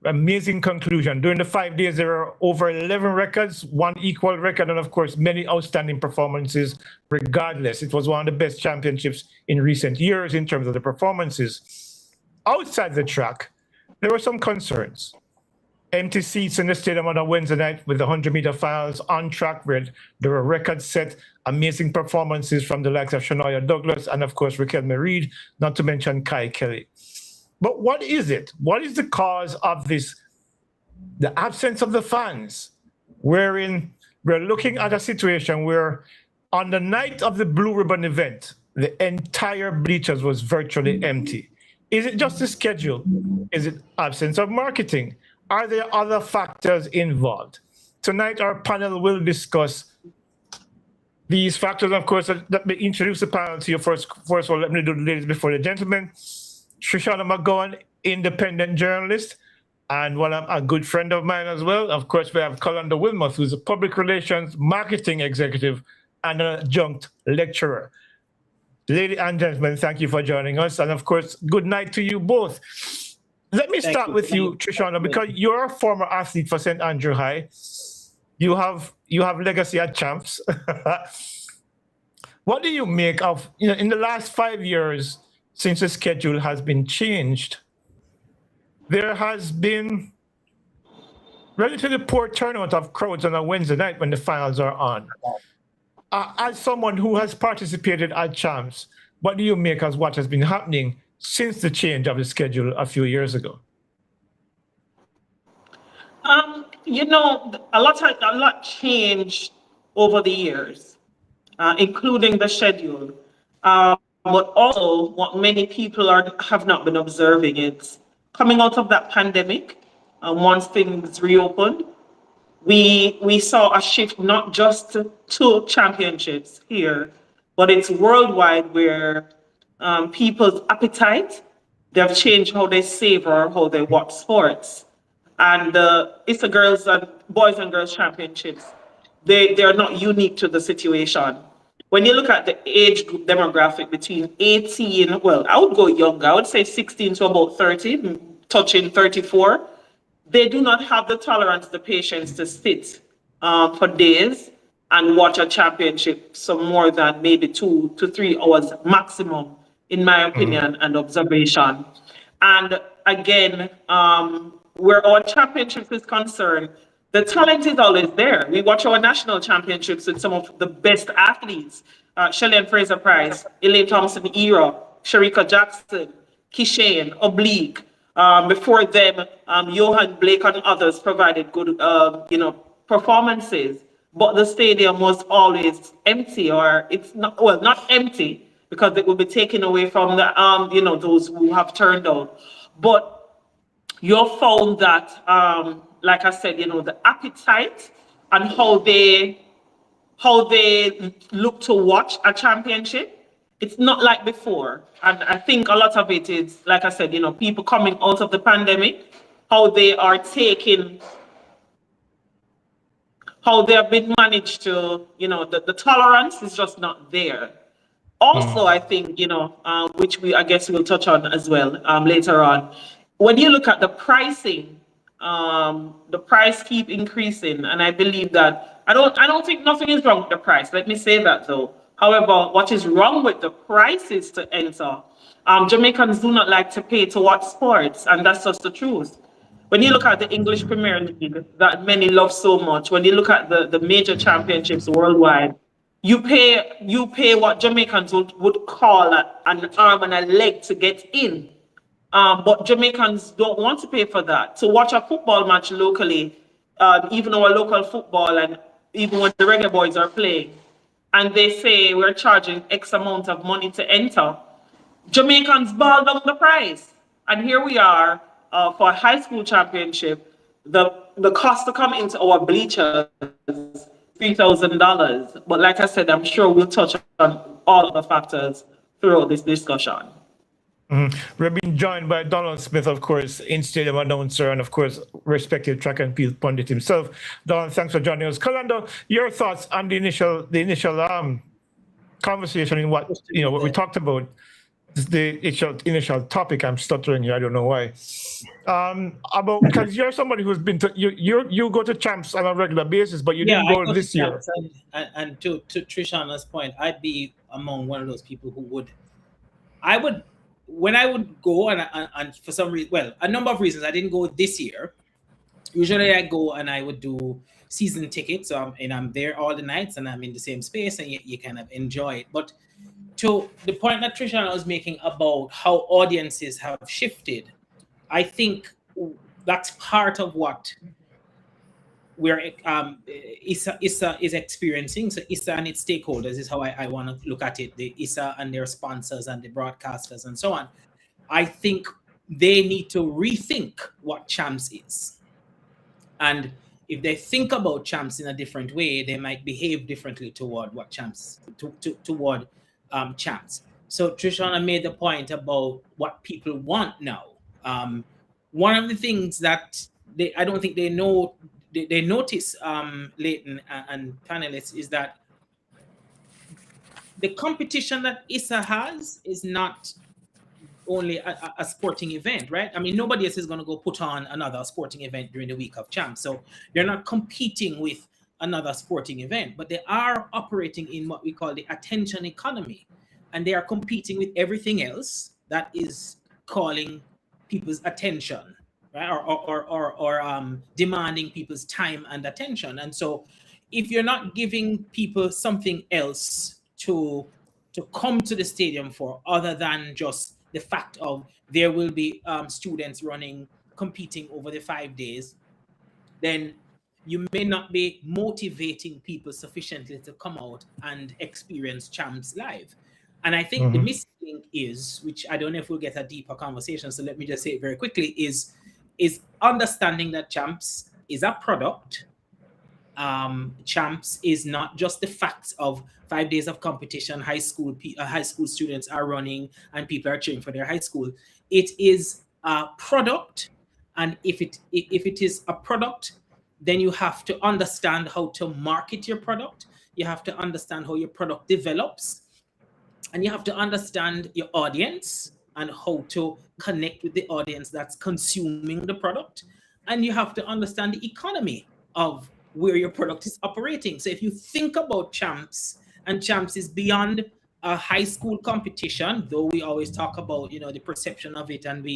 Amazing conclusion. During the 5 days, there are over 11 records, one equal record, and of course, many outstanding performances regardless. It was one of the best championships in recent years in terms of the performances. Outside the track, there were some concerns. Empty seats in the stadium on a Wednesday night with the 100-meter finals on track where there were records set, amazing performances from the likes of Shania Douglas and, of course, Raquel Reed, not to mention Kai Kelly. But what is it? What is the cause of this, the absence of the fans, wherein we're looking at a situation where on the night of the Blue Ribbon event, the entire bleachers was virtually empty? Is it just the schedule? Is it absence of marketing? Are there other factors involved? Tonight, our panel will discuss these factors. Of course, let me introduce the panel to you first. First of all, let me do the ladies before the gentlemen. Shoshana McGowan, independent journalist, and a good friend of mine as well. Of course, we have Kalando Wilmouth, who's a public relations marketing executive and an adjunct lecturer. Ladies and gentlemen, thank you for joining us. And of course, good night to you both. Let me start with you, Shoshana, because you're a former athlete for St. Andrew High. You have legacy at champs. What do you make of, in the last 5 years, since the schedule has been changed, there has been relatively poor turnout of crowds on a Wednesday night when the finals are on. As someone who has participated at champs, what do you make of what has been happening since the change of the schedule a few years ago? A lot changed over the years, including the schedule. But also, what many people have not been observing is coming out of that pandemic. Once things reopened, we saw a shift not just to championships here, but it's worldwide where people's appetite, they've changed how they savor, how they watch sports. And it's the boys and girls championships. They're not unique to the situation. When you look at the age group demographic between 18, well, I would go younger, I would say 16 to about 30, touching 34, they do not have the tolerance, the patience to sit for days and watch a championship, so more than maybe 2 to 3 hours maximum, in my opinion, and observation. And again, where our championships is concerned, the talent is always there. We watch our national championships with some of the best athletes. Shelley and Fraser Price, Elaine Thompson era, Sharika Jackson, Kishane, Oblique. Before them, Johan Blake and others provided good, performances. But the stadium was always empty, or it's not, well, not empty, because it will be taken away from the, those who have turned out. But you'll found that, like I said, the appetite and how they look to watch a championship, it's not like before. And I think a lot of it is, like I said, people coming out of the pandemic, how they are taking, how they have been managed to, the tolerance is just not there. Also, I think, which I guess we'll touch on as well later on. When you look at the pricing, the price keep increasing, and I believe that I don't think nothing is wrong with the price. Let me say that though. However, what is wrong with the prices to enter? Jamaicans do not like to pay to watch sports, and that's just the truth. When you look at the English Premier League that many love so much, when you look at the major championships worldwide, you pay what Jamaicans would call an arm and a leg to get in. But Jamaicans don't want to pay for that. To watch a football match locally, even our local football, and even when the reggae boys are playing, and they say we're charging X amount of money to enter, Jamaicans ball down the price. And here we are for a high school championship, the cost to come into our bleachers is $3,000. But like I said, I'm sure we'll touch on all the factors throughout this discussion. We're being joined by Donald Smith, of course, in-stadium announcer, and of course, respected track and field pundit himself. Donald, thanks for joining us. Kalando, your thoughts on the initial conversation in what we talked about This is the initial topic. I'm stuttering here. I don't know why. About because you're somebody who's been to you go to champs on a regular basis, but you Yeah, didn't I go go to this year. camps, and to Trishana's point, I'd be among one of those people who would, I would, when I would go and for some reason, well, a number of reasons, I didn't go this year. Usually I go and I would do season tickets, so I'm there all the nights and I'm in the same space and you kind of enjoy it. But to the point that Trishana was making about how audiences have shifted, I think that's part of what we're ISA is experiencing. So ISA and its stakeholders is how I want to look at it. The ISA and their sponsors and the broadcasters and so on. I think they need to rethink what champs is. And if they think about champs in a different way, they might behave differently toward what champs toward champs. So Trishana made the point about what people want now. One of the things that I don't think they know they notice, Leighton and panelists, is that the competition that ISA has is not only a sporting event, right? I mean, nobody else is going to go put on another sporting event during the week of champs. So they're not competing with another sporting event, but they are operating in what we call the attention economy. And they are competing with everything else that is calling people's attention, right? Or demanding people's time and attention. And so if you're not giving people something else to come to the stadium for other than just the fact of there will be students competing over the 5 days, then you may not be motivating people sufficiently to come out and experience champs live. And I think the missing link is, which I don't know if we'll get a deeper conversation, so let me just say it very quickly, is understanding that champs is a product. Champs is not just the facts of 5 days of competition, high school students are running and people are cheering for their high school. It is a product, and if it is a product, then you have to understand how to market your product. You have to understand how your product develops, and you have to understand your audience and how to connect with the audience that's consuming the product. And you have to understand the economy of where your product is operating. So if you think about champs, and champs is beyond a high school competition, though we always talk about, the perception of it. And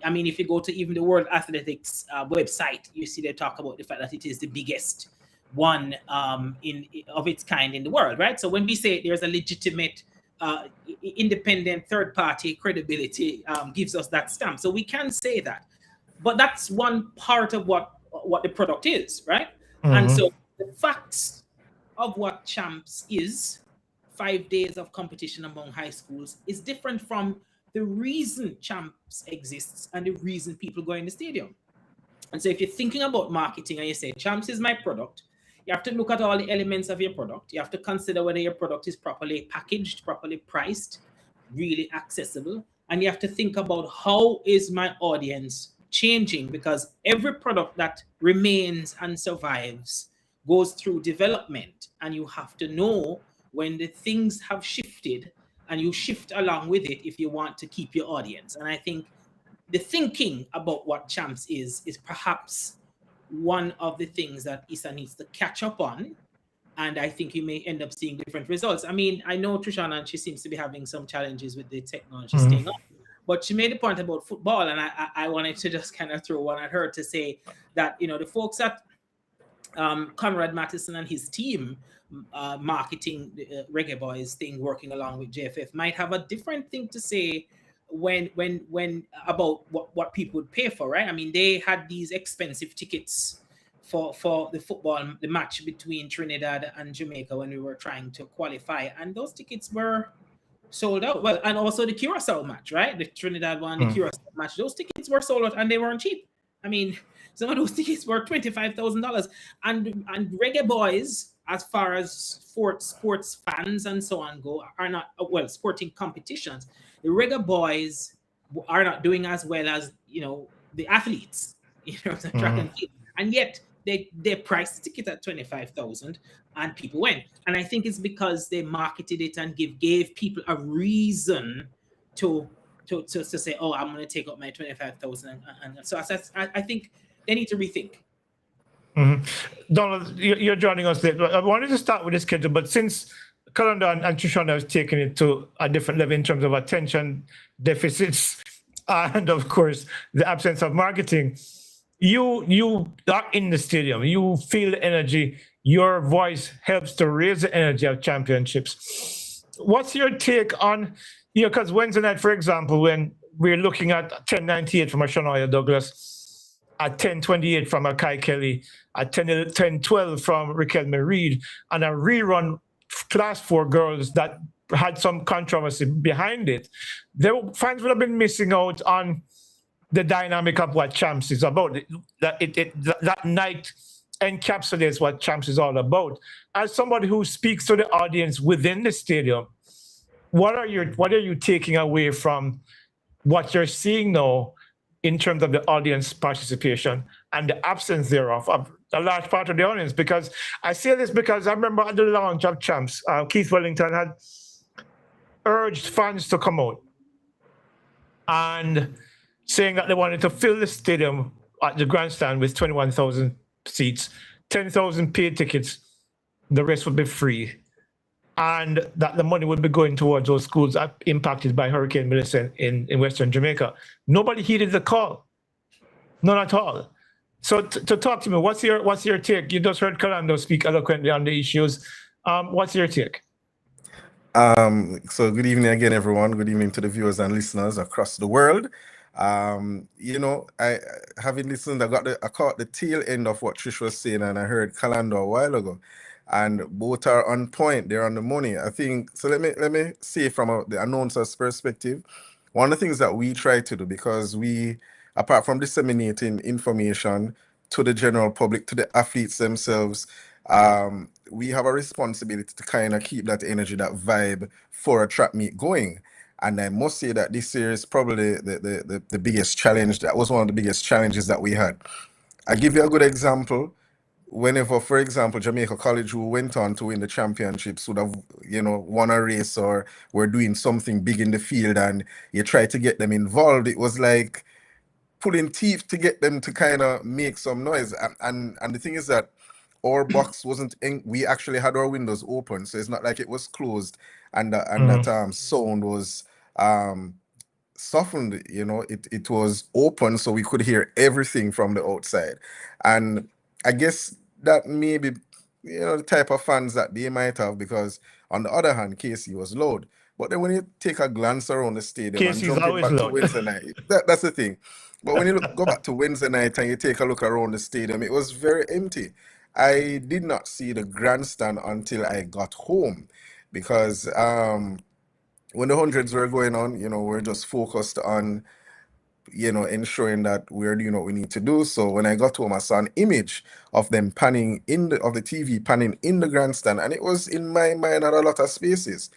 I mean, if you go to even the World Athletics website, you see they talk about the fact that it is the biggest one of its kind in the world, right? So when we say there's a legitimate independent third-party credibility, gives us that stamp. So we can say that. But that's one part of what the product is, right? And so the facts of what champs is, 5 days of competition among high schools, is different from the reason champs exists and the reason people go in the stadium. And so if you're thinking about marketing and you say champs is my product, you have to look at all the elements of your product. You have to consider whether your product is properly packaged, properly priced, really accessible. And you have to think about how is my audience changing, because every product that remains and survives goes through development, and you have to know when the things have shifted, and you shift along with it if you want to keep your audience. And I think the thinking about what champs is perhaps one of the things that ISA needs to catch up on. And I think you may end up seeing different results. I mean, I know Trishana, and she seems to be having some challenges with the technology staying up. But she made a point about football, and I wanted to just kind of throw one at her to say that, the folks at Conrad Matheson and his team marketing the Reggae Boys thing, working along with JFF, might have a different thing to say when about what people would pay for, right? I mean, they had these expensive tickets for the match between Trinidad and Jamaica when we were trying to qualify, and those tickets were sold out. Well, and also the Curacao match, right? The Trinidad one, the Curacao match, those tickets were sold out and they weren't cheap. I mean, some of those tickets were $25,000. And Reggae Boys, as far as sports fans and so on go, are not, well, sporting competitions. The Reggae Boys are not doing as well as, the athletes, the track and field. And yet they priced the ticket at $25,000 and people went. And I think it's because they marketed it and gave people a reason to say, oh, I'm going to take up my 25,000, and so I think they need to rethink. Donald, you're joining us there. I wanted to start with the schedule, but since Kalando and Trishana has taken it to a different level in terms of attention deficits and, of course, the absence of marketing, you are in the stadium. You feel the energy. Your voice helps to raise the energy of championships. What's your take on, because Wednesday night, for example, when we're looking at 1098 from a Shania Douglas, at 1028 from a Kai Kelly, at 1012 from Raquel Reed, and a rerun Class 4 girls that had some controversy behind it, fans would have been missing out on the dynamic of what Champs is about. That night encapsulates what Champs is all about. As somebody who speaks to the audience within the stadium, what are you taking away from what you're seeing now in terms of the audience participation and the absence thereof of a large part of the audience? Because I say this because I remember at the launch of Champs, Keith Wellington had urged fans to come out and saying that they wanted to fill the stadium at the grandstand with 21,000 seats, 10,000 paid tickets, the rest would be free, and that the money would be going towards those schools impacted by Hurricane Millicent in Western Jamaica. Nobody heeded the call, none at all. So to talk to me, what's your take? You just heard Kalando speak eloquently on the issues. What's your take? So good evening again, everyone. Good evening to the viewers and listeners across the world. I having listened, I caught the tail end of what Trish was saying, and I heard Kalando a while ago, and both are on point. They're on the money. I think so. Let me say from the announcer's perspective, one of the things that we try to do, because we, apart from disseminating information to the general public, to the athletes themselves, we have a responsibility to kind of keep that energy, that vibe for a track meet going. And I must say that this year is probably the biggest challenge. That was one of the biggest challenges that we had. I'll give you a good example. Whenever, for example, Jamaica College, who went on to win the championships, would have, won a race or were doing something big in the field, and you try to get them involved, it was like pulling teeth to get them to kind of make some noise. And the thing is that our box wasn't we actually had our windows open, so it's not like it was closed and that sound was softened. It was open, so we could hear everything from the outside. And I guess that may be the type of fans that they might have, because on the other hand, KC was loud. But then when you take a glance around the stadium and jump back to Wednesday night, that's the thing. But when you go back to Wednesday night and you take a look around the stadium, it was very empty. I did not see the grandstand until I got home, because when the hundreds were going on, we're just focused on, ensuring that we're doing what we need to do. So when I got home, I saw an image of them panning of the TV panning in the grandstand, and it was, in my mind, at a lot of spaces.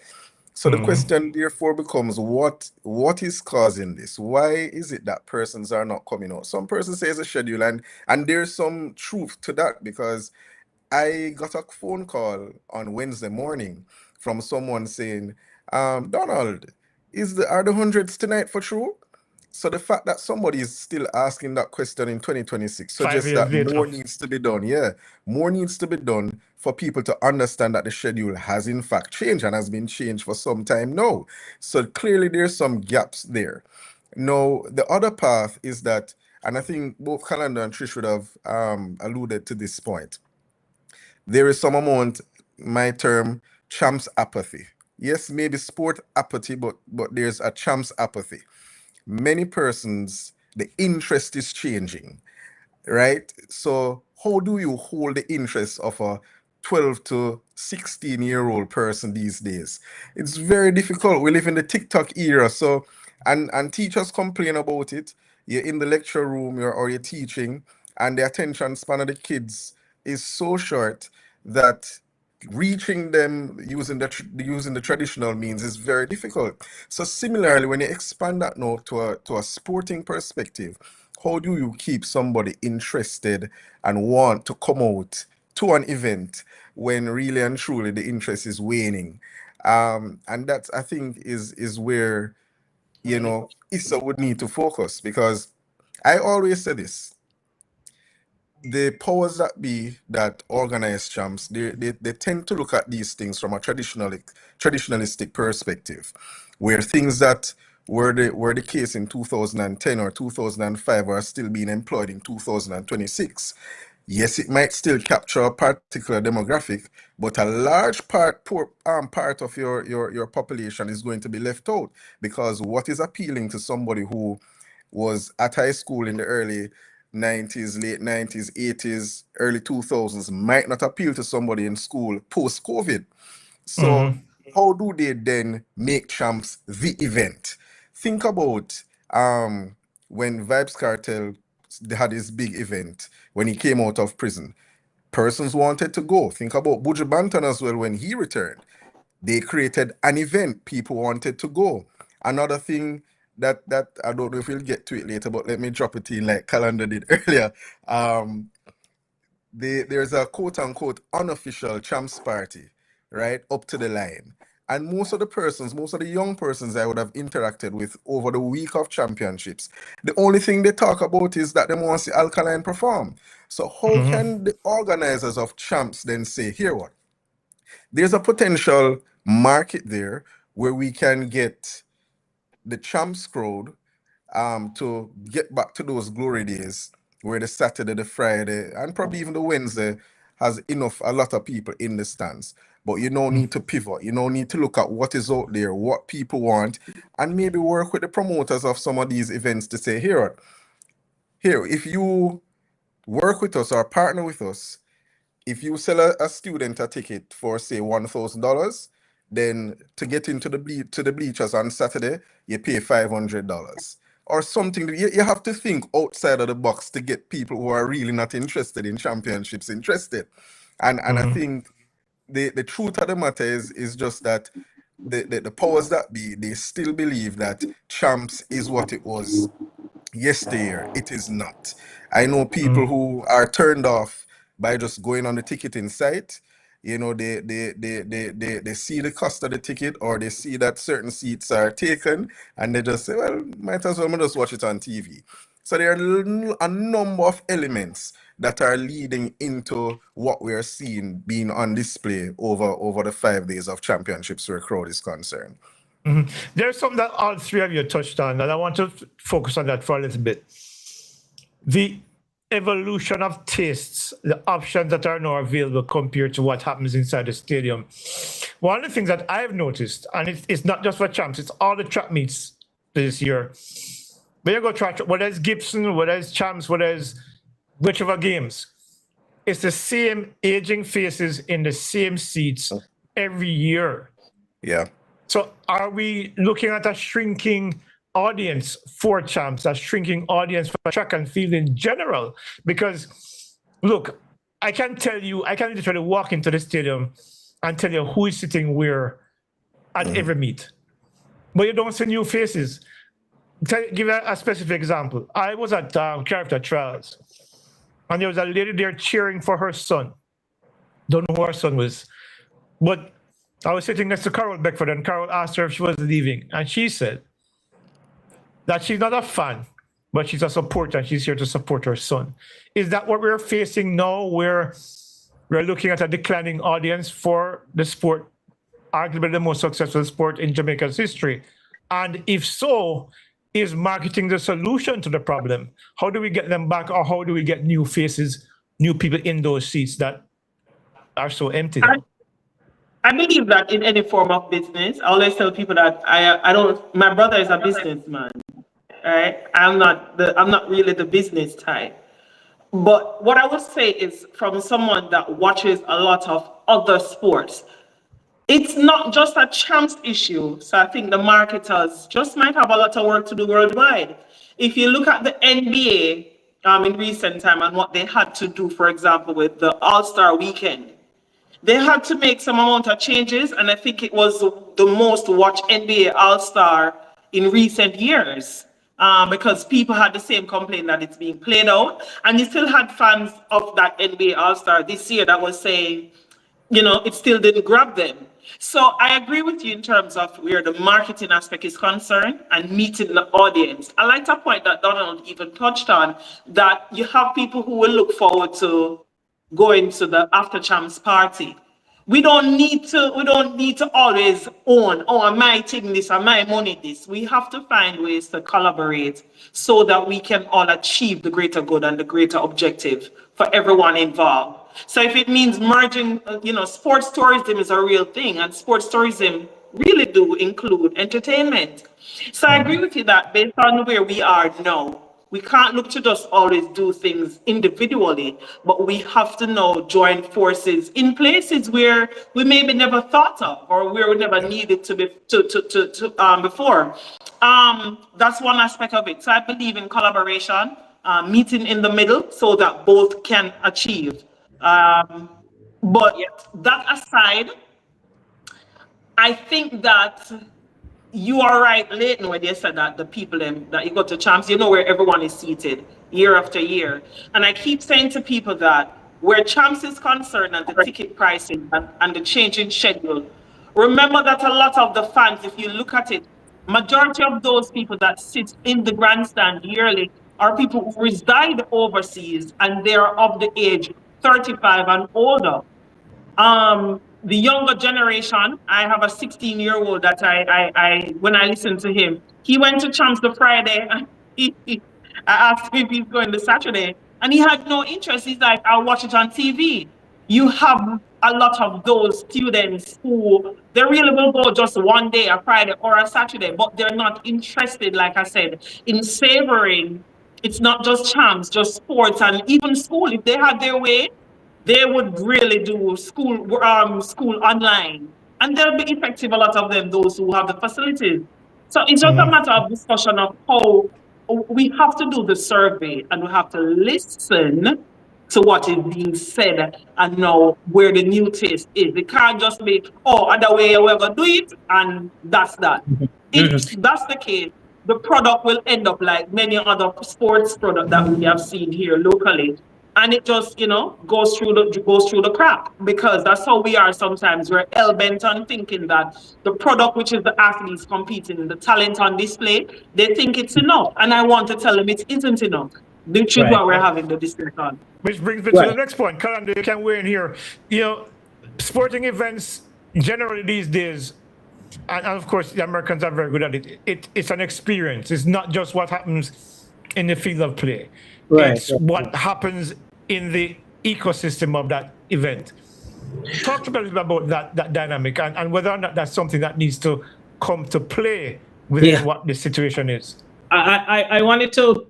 So the question therefore becomes, what is causing this? Why is it that persons are not coming out? Some person says a schedule, and there's some truth to that, because I got a phone call on Wednesday morning from someone saying, Donald, are the hundreds tonight for true? So the fact that somebody is still asking that question in 2026 suggests that more needs to be done. Yeah, more needs to be done for people to understand that the schedule has in fact changed, and has been changed for some time now. So clearly there's some gaps there. Now, the other path is that, and I think both Kalando and Trish would have alluded to this point, there is some amount, my term, champs apathy. Yes, maybe sport apathy, but there's a champs apathy. Many persons, the interest is changing, right? So how do you hold the interest of a 12 to 16-year-old person these days? It's very difficult. We live in the TikTok era. So, and teachers complain about it. You're in the lecture room or you're teaching, and the attention span of the kids is so short that reaching them using the traditional means is very difficult. So similarly, when you expand that now to a sporting perspective, how do you keep somebody interested and want to come out to an event when really and truly the interest is waning? And that's, I think, is where you know, ISA would need to focus, because I always say this: the powers that be that organize champs, they tend to look at these things from a traditionalistic perspective, where things that were the case in 2010 or 2005 are still being employed in 2026. Yes, it might still capture a particular demographic, but a large part of your population is going to be left out, because what is appealing to somebody who was at high school in the early 90s, late 90s, 80s, early 2000s might not appeal to somebody in school post-COVID. So how do they then make champs the event? Think about when Vibes Cartel had his big event when he came out of prison. Persons wanted to go. Think about Buju Banton as well when he returned. They created an event. People wanted to go. Another thing that I don't know if we'll get to it later, but let me drop it in like Kalando did earlier. There's a quote unquote unofficial champs party, right, up to the line. And most of the young persons I would have interacted with over the week of championships, the only thing they talk about is that they want to see Alkaline perform. So how can the organizers of champs then say, here what? There's a potential market there where we can get the champs crowd to get back to those glory days where the Saturday, the Friday, and probably even the Wednesday has a lot of people in the stands. But you don't need to pivot. You don't need to look at what is out there, what people want, and maybe work with the promoters of some of these events to say, here, if you work with us or partner with us, if you sell a student a ticket for, say, $1,000, then to get into the bleachers on Saturday, you pay $500 or something. You have to think outside of the box to get people who are really not interested in championships interested. And I think the truth of the matter is just that the powers that be, they still believe that champs is what it was yesteryear. It is not. I know people who are turned off by just going on the ticketing site. You know, they see the cost of the ticket, or they see that certain seats are taken, and they just say, well, might as well just watch it on TV. So there are a number of elements that are leading into what we are seeing being on display over the 5 days of championships where crowd is concerned. There's something that all three of you touched on, and I want to focus on that for a little bit. The evolution of tastes, the options that are now available compared to what happens inside the stadium. One of the things that I've noticed, and it's not just for champs, it's all the track meets this year. When you go track, whether it's Gibson, whether it's champs, whether it's whichever games, it's the same aging faces in the same seats every year. Yeah. So are we looking at a shrinking audience for champs, a shrinking audience for track and field in general? Because, look, I can literally walk into the stadium and tell you who is sitting where at every meet. But you don't see new faces. Give a specific example. I was at Character Trials, and there was a lady there cheering for her son. Don't know who her son was. But I was sitting next to Carol Beckford, and Carol asked her if she was leaving. And she said that she's not a fan, but she's a supporter, and she's here to support her son. Is that what we're facing now, where we're looking at a declining audience for the sport, arguably the most successful sport in Jamaica's history? And if so, is marketing the solution to the problem? How do we get them back, or how do we get new faces, new people in those seats that are so empty now? I believe that in any form of business, I always tell people that my brother is a businessman, right? I'm not really the business type. But what I would say is, from someone that watches a lot of other sports, it's not just a champs issue. So I think the marketers just might have a lot of work to do worldwide. If you look at the NBA in recent time and what they had to do, for example, with the All-Star weekend, they had to make some amount of changes, and I think it was the most watched NBA All-Star in recent years, because people had the same complaint that it's being played out, and you still had fans of that NBA All-Star this year that was saying, it still didn't grab them. So I agree with you in terms of where the marketing aspect is concerned and meeting the audience. I like to point that Donald even touched on, that you have people who will look forward to going to the after champs party. We don't need to always own, oh, am I taking this, am I money this? We have to find ways to collaborate so that we can all achieve the greater good and the greater objective for everyone involved. So if it means merging, sports tourism is a real thing, and sports tourism really do include entertainment. So I agree with you that based on where we are now, we can't look to just always do things individually, but we have to now join forces in places where we maybe never thought of or where we never needed to be before. That's one aspect of it. So I believe in collaboration, meeting in the middle so that both can achieve. But that aside, I think that you are right, Leighton, when you said that the people that you go to champs, where everyone is seated year after year. And I keep saying to people that where champs is concerned and the ticket pricing and the change in schedule, remember that a lot of the fans, if you look at it, majority of those people that sit in the grandstand yearly are people who reside overseas and they're of the age 35 and older. The younger generation, I have a 16-year-old that I when I listen to him, he went to champs the Friday and I asked him if he's going the Saturday and he had no interest. He's like, I'll watch it on TV. You have a lot of those students who they really will go just one day, a Friday or a Saturday, but they're not interested, like I said, in savoring. It's not just champs, just sports and even school. If they had their way, they would really do school online, and they'll be effective, a lot of them, those who have the facilities. So it's just a matter of discussion of how we have to do the survey and we have to listen to what is being said and know where the new taste is. It can't just be, other way we're going to do it, and that's that. If that's the case, the product will end up like many other sports products that we have seen here locally. And it just, goes through the crack, because that's how we are sometimes. We're hell-bent on thinking that the product, which is the athletes competing, the talent on display, they think it's enough. And I want to tell them it isn't enough, which is what we're having the discussion on. Which brings me to the next point. Kalando, you can weigh in here. Sporting events generally these days, and of course the Americans are very good at it, it's an experience. It's not just what happens in the field of play. Right. It's what happens in the ecosystem of that event. Talk a little bit about that dynamic and whether or not that's something that needs to come to play within what the situation is. I wanted to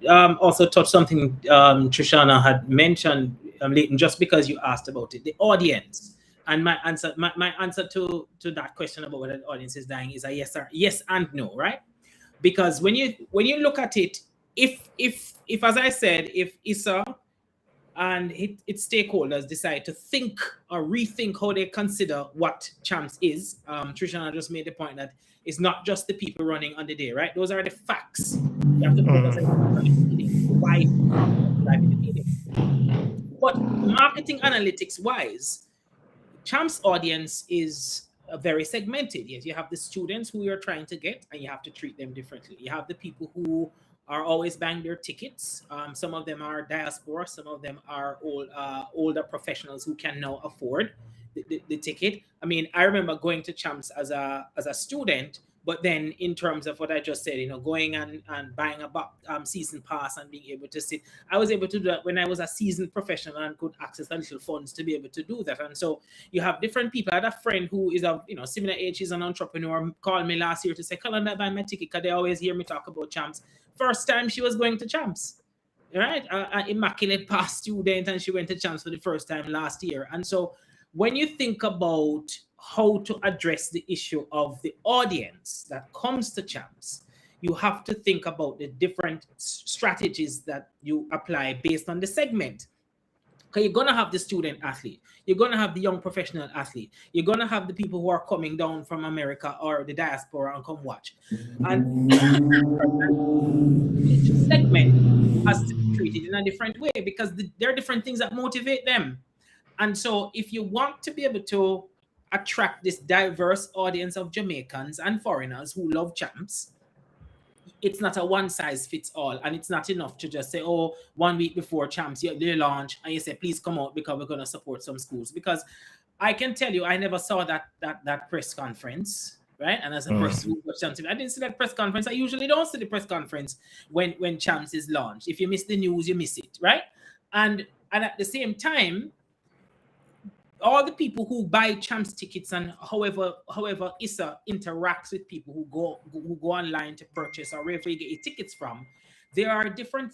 also touch something Trishana had mentioned, Leighton, just because you asked about it, the audience. And my answer to that question about whether the audience is dying is a yes and no, right? Because when you look at it, if as I said, if ISA and its stakeholders decide to think or rethink how they consider what champs is, Trishana just made the point that it's not just the people running on the day, right? Those are the facts. You have to focus on why driving the meeting. But marketing analytics wise, champs audience is very segmented. Yes, you have the students who you're trying to get, and you have to treat them differently. You have the people who are always buying their tickets. Some of them are diaspora, some of them are older professionals who can now afford the ticket. I mean, I remember going to champs as a student, but then in terms of what I just said, going and buying a season pass and being able to sit, I was able to do that when I was a seasoned professional and could access a little funds to be able to do that. And so you have different people. I had a friend who is of similar age, she's an entrepreneur, called me last year to say, Kalando, buy my ticket, because they always hear me talk about champs. First time she was going to champs, right? An immaculate pass student, and she went to champs for the first time last year. And so when you think about how to address the issue of the audience that comes to champs, you have to think about the different strategies that you apply based on the segment. Okay, you're going to have the student athlete. You're going to have the young professional athlete. You're going to have the people who are coming down from America or the diaspora and come watch. And each segment has to be treated in a different way, because there are different things that motivate them. And so if you want to be able to attract this diverse audience of Jamaicans and foreigners who love champs, it's not a one size fits all, and it's not enough to just say, oh, 1 week before champs they launch and you say, please come out because we're going to support some schools. Because I can tell you, I never saw that press conference, right? And as a person who watched champs, I didn't see that press conference. I usually don't see the press conference when champs is launched. If you miss the news, you miss it, right? And at the same time, all the people who buy champs tickets and however ISA interacts with people who go online to purchase or wherever you get your tickets from, there are different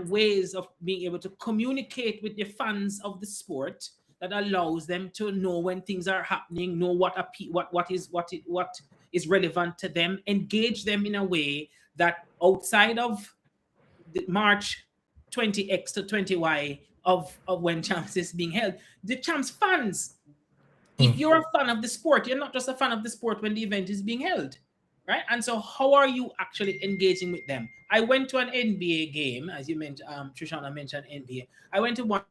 ways of being able to communicate with the fans of the sport that allows them to know when things are happening, know what is relevant to them, engage them in a way that outside of the March 20X to 20Y of when champs is being held, the champs fans, if you're a fan of the sport, you're not just a fan of the sport when the event is being held, right? And so how are you actually engaging with them? I went to an NBA game, as you mentioned, Trishana mentioned NBA. I went to one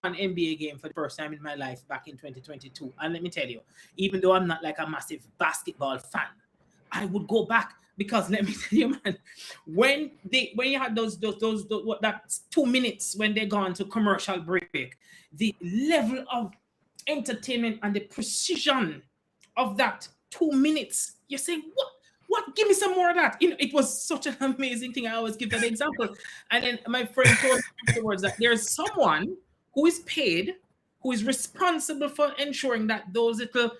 NBA game for the first time in my life back in 2022. And let me tell you, even though I'm not like a massive basketball fan, I would go back, because let me tell you, man, when you had those that 2 minutes when they gone to commercial break, the level of entertainment and the precision of that 2 minutes, you're saying, what? Give me some more of that. You know, it was such an amazing thing. I always give that example. And then my friend told me afterwards that there's someone who is paid, who is responsible for ensuring that those little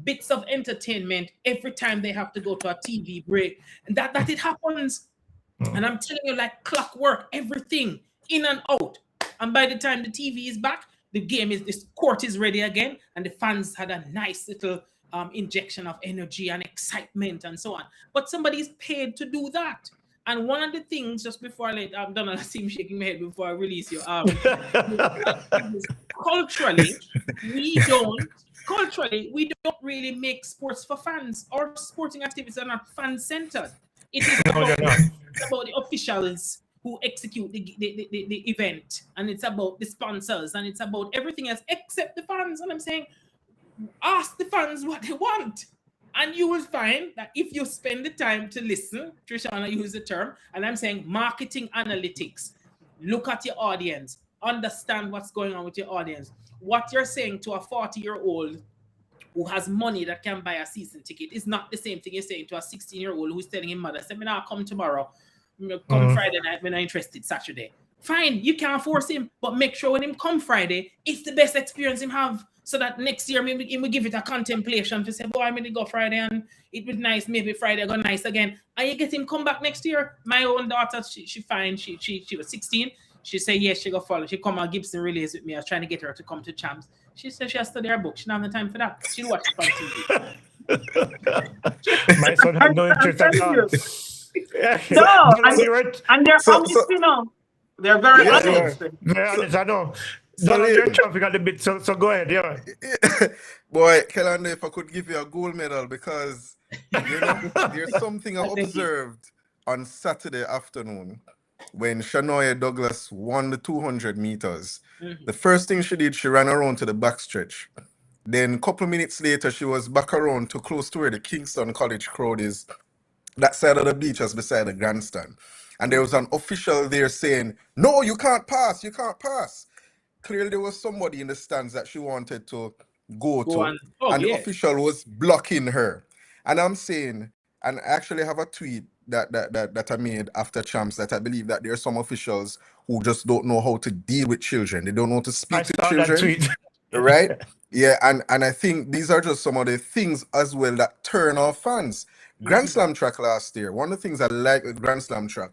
bits of entertainment every time they have to go to a TV break, and that it happens. And I'm telling you, like clockwork, everything in and out. And by the time the TV is back, this court is ready again, and the fans had a nice little injection of energy and excitement and so on. But somebody's paid to do that. And one of the things, just before I'm done, I see him shaking my head before I release you. Culturally, we don't really make sports for fans. Our sporting activities are not fan-centered. It is about the officials who execute the event, and it's about the sponsors, and it's about everything else except the fans. And I'm saying, ask the fans what they want. And you will find that if you spend the time to listen, Trishana used the term, and I'm saying marketing analytics, look at your audience, understand what's going on with your audience. What you're saying to a 40-year-old who has money that can buy a season ticket is not the same thing you're saying to a 16-year-old who's telling his mother, say, I'll come tomorrow, come Friday night when I'm interested, Saturday. Fine, you can't force him, but make sure when him come Friday, it's the best experience him have. So that next year, maybe he will give it a contemplation to say, boy, I'm going to go Friday and it was nice. Maybe Friday go nice again. And you get him come back next year. My own daughter, she fine. She was 16. She said, yes, she go follow. She come on Gibson relays with me. I was trying to get her to come to champs. She said she has to study her book. She don't have the time for that. She'll watch it on TV. My son had no interest at all. And they're honest, you know. They're very honest. Very honest, I know. You're jumping at the bit, so go ahead, yeah. Boy, Kalando, if I could give you a gold medal, because there's something I observed on Saturday afternoon when Shanoya Douglas won the 200 meters. The first thing she did, she ran around to the backstretch. Then a couple minutes later, she was back around to close to where the Kingston College crowd is, that side of the beach, just beside the grandstand. And there was an official there saying, no, you can't pass, you can't pass. Clearly there was somebody in the stands that she wanted to go to, and the official was blocking her. And I'm saying, and I actually have a tweet that I made after champs, that I believe that there are some officials who just don't know how to deal with children. They don't know how to speak to children. That tweet. Right? Yeah, and I think these are just some of the things as well that turn off fans. Grand Slam track last year, one of the things I like with Grand Slam track,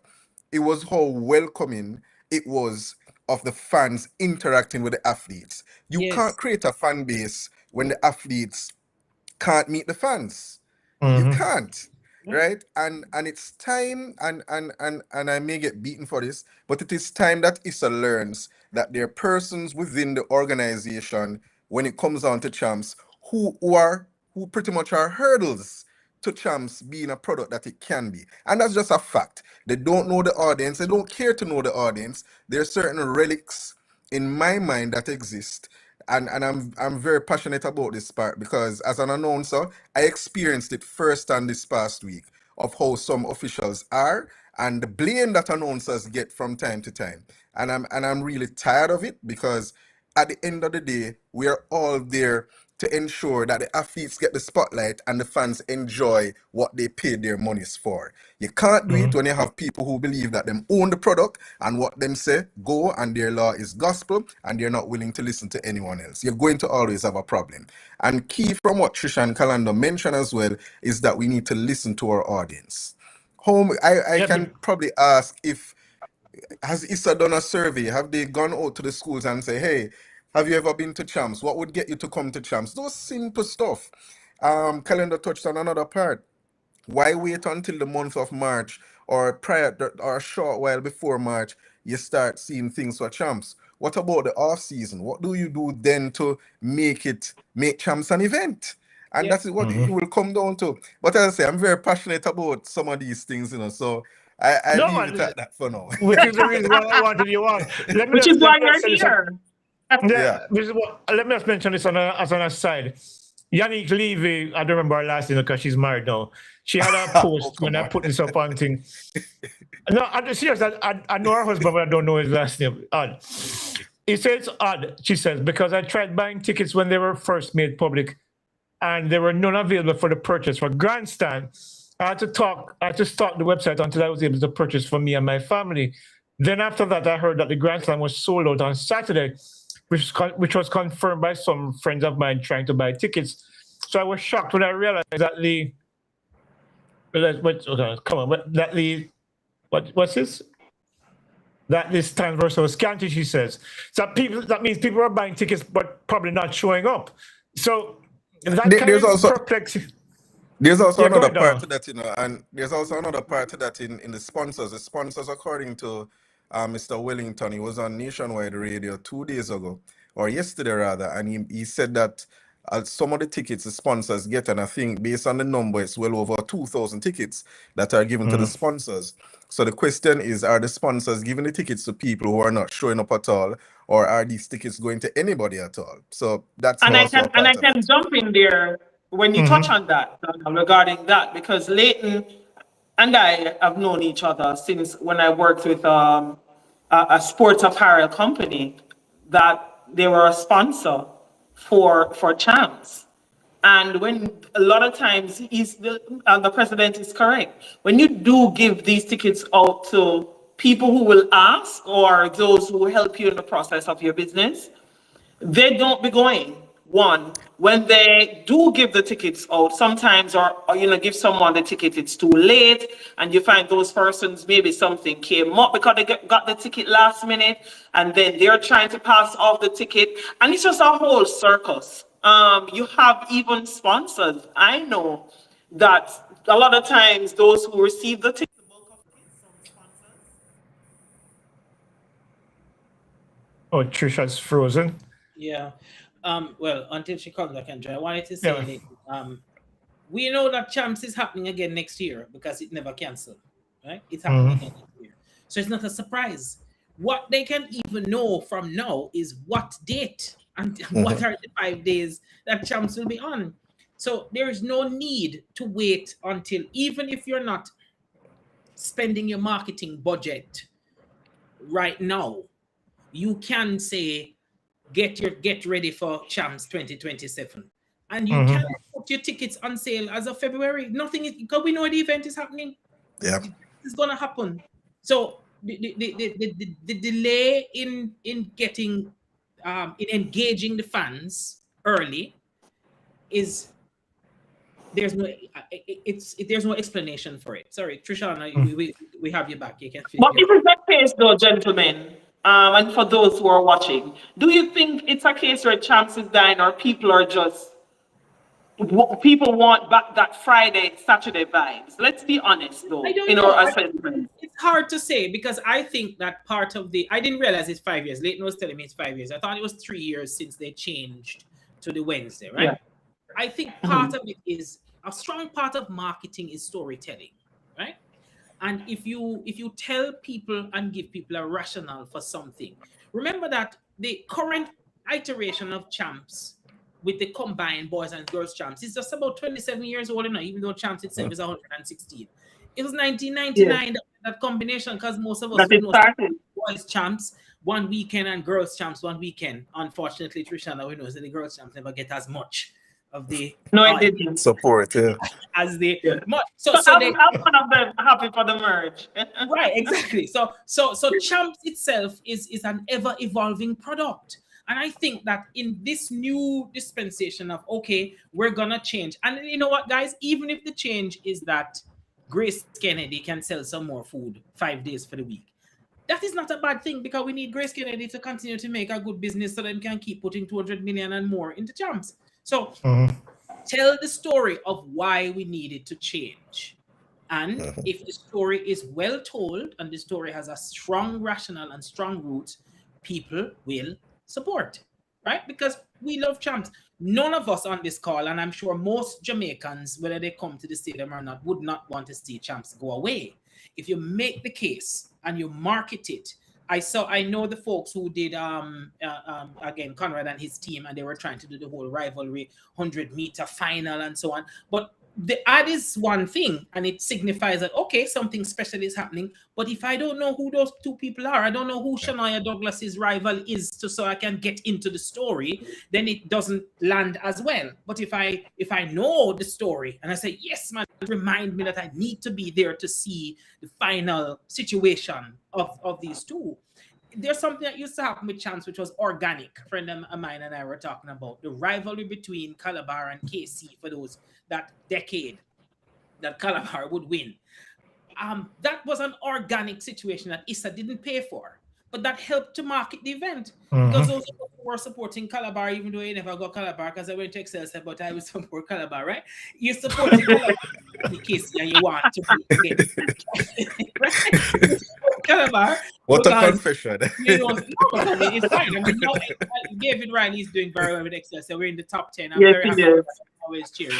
it was how welcoming it was of the fans interacting with the athletes. You can't create a fan base when the athletes can't meet the fans. You can't, right? And it's time, and I may get beaten for this, but it is time that ISA learns that there are persons within the organization, when it comes down to champs, who pretty much are hurdles to champs being a product that it can be. And that's just a fact. They don't know the audience. They don't care to know the audience. There are certain relics in my mind that exist and I'm very passionate about this part because as an announcer, I experienced it firsthand this past week of how some officials are and the blame that announcers get from time to time. And I'm really tired of it because at the end of the day, we are all there to ensure that the athletes get the spotlight and the fans enjoy what they paid their monies for. You can't do it Mhm. when you have people who believe that them own the product and what them say go and their law is gospel and they're not willing to listen to anyone else. You're going to always have a problem. And key from what Trisha and Kalando mentioned as well is that we need to listen to our audience. Home, I Yeah, can probably ask if has ISA done a survey? Have they gone out to the schools and say, hey, have you ever been to Champs? What would get you to come to Champs? Those simple stuff. Calendar touched on another part. Why wait until the month of March or or a short while before March you start seeing things for Champs? What about the off season? What do you do then to make Champs an event? And Yeah. that is what it Mhm. will come down to. But as I say, I'm very passionate about some of these things, so I No, leave it man, at that for now. which is the reason why I wanted you on. Which is Let why me just you're say this. here. Yeah, Yeah. this is what, let me just mention this as an aside. Yannick Levy, I don't remember her last name because she's married now. She had a Oh, post when come I on. put this up on thing. No, I'm serious. I know her husband, but I don't know his last name. Odd. He says it's odd, she says, because I tried buying tickets when they were first made public and there were none available for the purchase for Grandstand. I had to start the website until I was able to purchase for me and my family. Then after that, I heard that the Grandstand was sold out on Saturday, which was confirmed by some friends of mine trying to buy tickets. So I was shocked when I realized that what's this? That this transversal was scanty, she says. So that means people are buying tickets but probably not showing up. So that kind There's of is also perplexing. There's also Yeah, go another ahead, part Donald. to that, and there's also another part to that in the sponsors. The sponsors, according to Mr. Wellington, he was on Nationwide Radio 2 days ago, or yesterday rather, and he said that some of the tickets the sponsors get, and I think based on the number, it's well over 2,000 tickets that are given to the Mm. sponsors. So the question is, are the sponsors giving the tickets to people who are not showing up at all, or are these tickets going to anybody at all? So that's And I also can a part of it. jump in there when you touch Mm-hmm. on that regarding that, because Leighton and I have known each other since when I worked with a sports apparel company that they were a sponsor for Champs. And when a lot of times the president is correct. When you do give these tickets out to people who will ask or those who help you in the process of your business, they don't be going. One, when they do give the tickets out, sometimes or give someone the ticket, it's too late, and you find those persons maybe something came up because they got the ticket last minute, and then they're trying to pass off the ticket, and it's just a whole circus. You have even sponsors. I know that a lot of times those who receive the ticket. Oh, Trisha's frozen. Yeah. Well, until she comes back and join, I wanted to Yeah. say that we know that Champs is happening again next year because it never canceled, right? It's happening Mm-hmm. again next year. So it's not a surprise. What they can even know from now is what date and what Mhm. are the 5 days that Champs will be on. So there is no need to wait until, even if you're not spending your marketing budget right now, you can say, get ready for Champs 2027. And you Mm-hmm. can put your tickets on sale as of February. Nothing is, because we know the event is happening. Yeah. It's gonna happen. So the delay in getting in engaging the fans early is there's no explanation for it. Sorry, Trisha, we have you back. You can feel But if it's a case, though, gentlemen, and for those who are watching, do you think it's a case where Champs is dying, or people are just people want back that Friday, Saturday vibes? Let's be honest, though, I don't in know. our assessment. It's hard to say because I think that part of I didn't realize it's 5 years. Leighton was telling me it's 5 years. I thought it was 3 years since they changed to the Wednesday, right? Yeah. I think part of it is a strong part of marketing is storytelling, right? And if you tell people and give people a rationale for something, remember that the current iteration of champs with the combined boys and girls champs is just about 27 years old now, even though champs itself is 116. It was 1999 that combination, because most of us That it know started. boys champs one weekend and girls champs one weekend. Unfortunately, Trishana, we know that the girls champs never get as much of the No, it didn't. Support, yeah. as the Yeah. much. So They, I'm one of them happy for the merge. right, exactly. So champs itself is an ever evolving product. And I think that in this new dispensation of, okay, we're gonna change. And you know what, guys, even if the change is that Grace Kennedy can sell some more food 5 days for the week, that is not a bad thing, because we need Grace Kennedy to continue to make a good business so that we can keep putting 200 million and more into champs. So tell the story of why we needed to change. And if the story is well told and the story has a strong rationale and strong roots, people will support, right? Because we love champs. None of us on this call, and I'm sure most Jamaicans, whether they come to the stadium or not, would not want to see champs go away. If you make the case and you market it, I know the folks who did again, Conrad and his team, and they were trying to do the whole rivalry 100-meter final and so on. But the ad is one thing, and it signifies that, okay, something special is happening. But if I don't know who those two people are, I don't know who Shania Douglas's rival is, so I can get into the story, then it doesn't land as well. But if I know the story and I say, yes, man, remind me that I need to be there to see the final situation of these two. There's something that used to happen with champs, which was organic. A friend of mine and I were talking about the rivalry between Calabar and KC for that decade that Calabar would win. That was an organic situation that Issa didn't pay for, but that helped to market the event. Because those who were supporting Calabar, even though you never got Calabar, because I went to Excelsior, but I would support Calabar, right? You're supporting Calabar in KC and you want to be right? Calabar. What a confession. You know, I mean, it's fine. I mean, now, David Ryan is doing very well with Excelsior. We're in the top 10. I'm very happy. I'm always cheering.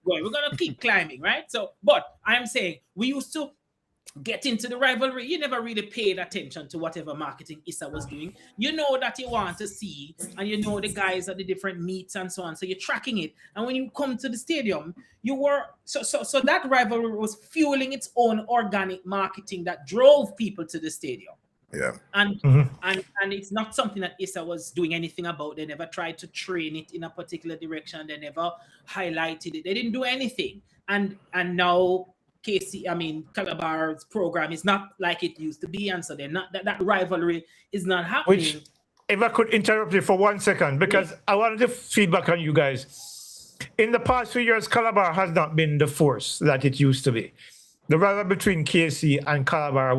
We're going to keep climbing, right? So, but I'm saying we used to get into the rivalry. You never really paid attention to whatever marketing Issa was doing. You know that you want to see, and you know the guys at the different meets and so on. So you're tracking it. And when you come to the stadium, you were so that rivalry was fueling its own organic marketing that drove people to the stadium. Yeah. And it's not something that Issa was doing anything about. They never tried to train it in a particular direction. They never highlighted it. They didn't do anything. And now Calabar's program is not like it used to be, and so they're not that rivalry is not happening. Which, if I could interrupt you for 1 second, because I wanted to feedback on you guys. In the past few years, Calabar has not been the force that it used to be. The rivalry between KC and Calabar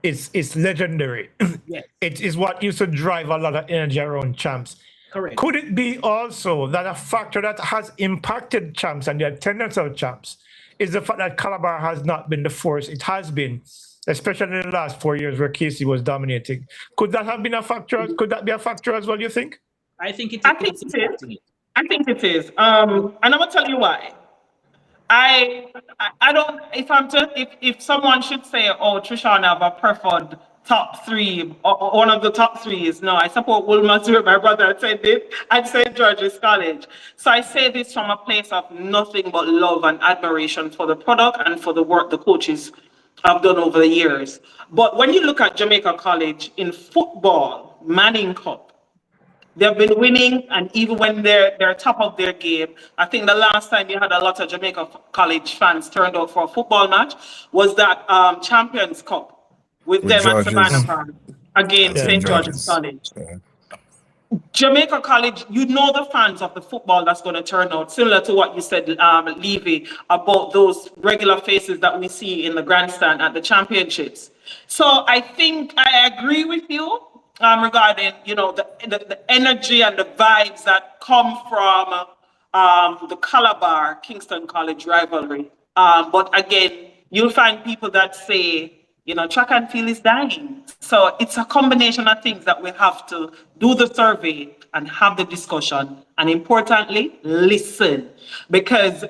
it's legendary. Yes. It is what used to drive a lot of energy around champs. Correct. Could it be also that a factor that has impacted champs and the attendance of champs is the fact that Calabar has not been the force it has been, especially in the last 4 years where Casey was dominating? Could that have been a factor? Could that be a factor as well, you think? I think it is. I think it is. And I'm gonna tell you why. I don't. If someone should say, "Oh, Trishana have a preferred top three," or one of the top three is no. I support Wilmouth, where my brother attended, at St. George's College. So I say this from a place of nothing but love and admiration for the product and for the work the coaches have done over the years. But when you look at Jamaica College in football, Manning Cup, they've been winning, and even when they're top of their game, I think the last time you had a lot of Jamaica College fans turned out for a football match was that Champions Cup with them George's. at Savannah against St. George's College. Yeah. Jamaica College, you know the fans of the football that's going to turn out, similar to what you said, Levy, about those regular faces that we see in the grandstand at the championships. So I think I agree with you regarding, the energy and the vibes that come from the Calabar Kingston College rivalry. But again, you'll find people that say, track and field is dying. So it's a combination of things that we have to do the survey and have the discussion. And importantly, listen. Because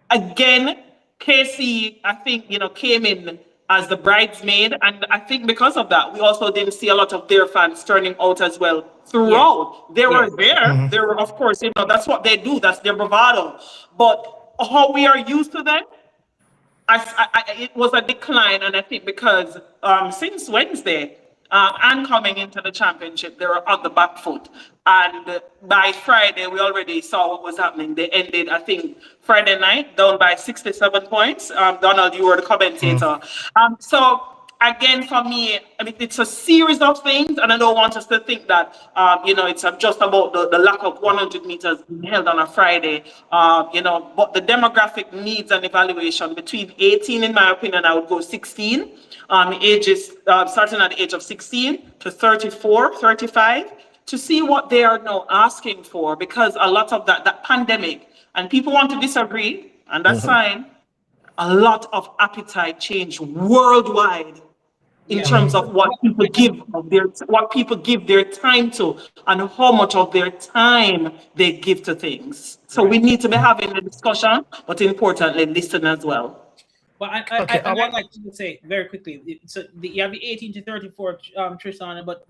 again, KC, I think, came in as the bridesmaid. And I think because of that, we also didn't see a lot of their fans turning out as well throughout. They were there. They were, of course, that's what they do. That's their bravado. But how we are used to them, it was a decline. And I think because since Wednesday, and coming into the championship, they were on the back foot. And by Friday, we already saw what was happening. They ended, I think, Friday night down by 67 points. Donald, you were the commentator. So again, for me, I mean, it's a series of things, and I don't want us to think that, it's just about the lack of 100 meters being held on a Friday, but the demographic needs an evaluation between 18, in my opinion, I would go 16, ages, starting at the age of 16 to 34, 35, to see what they are now asking for, because a lot of that pandemic, and people want to disagree, and that's fine, a lot of appetite change worldwide in terms of what people give their time to, and how much of their time they give to things. So we need to be having the discussion, but importantly, listen as well. Well, I'd like to say very quickly. So you have the 18 to 34, Tristan, but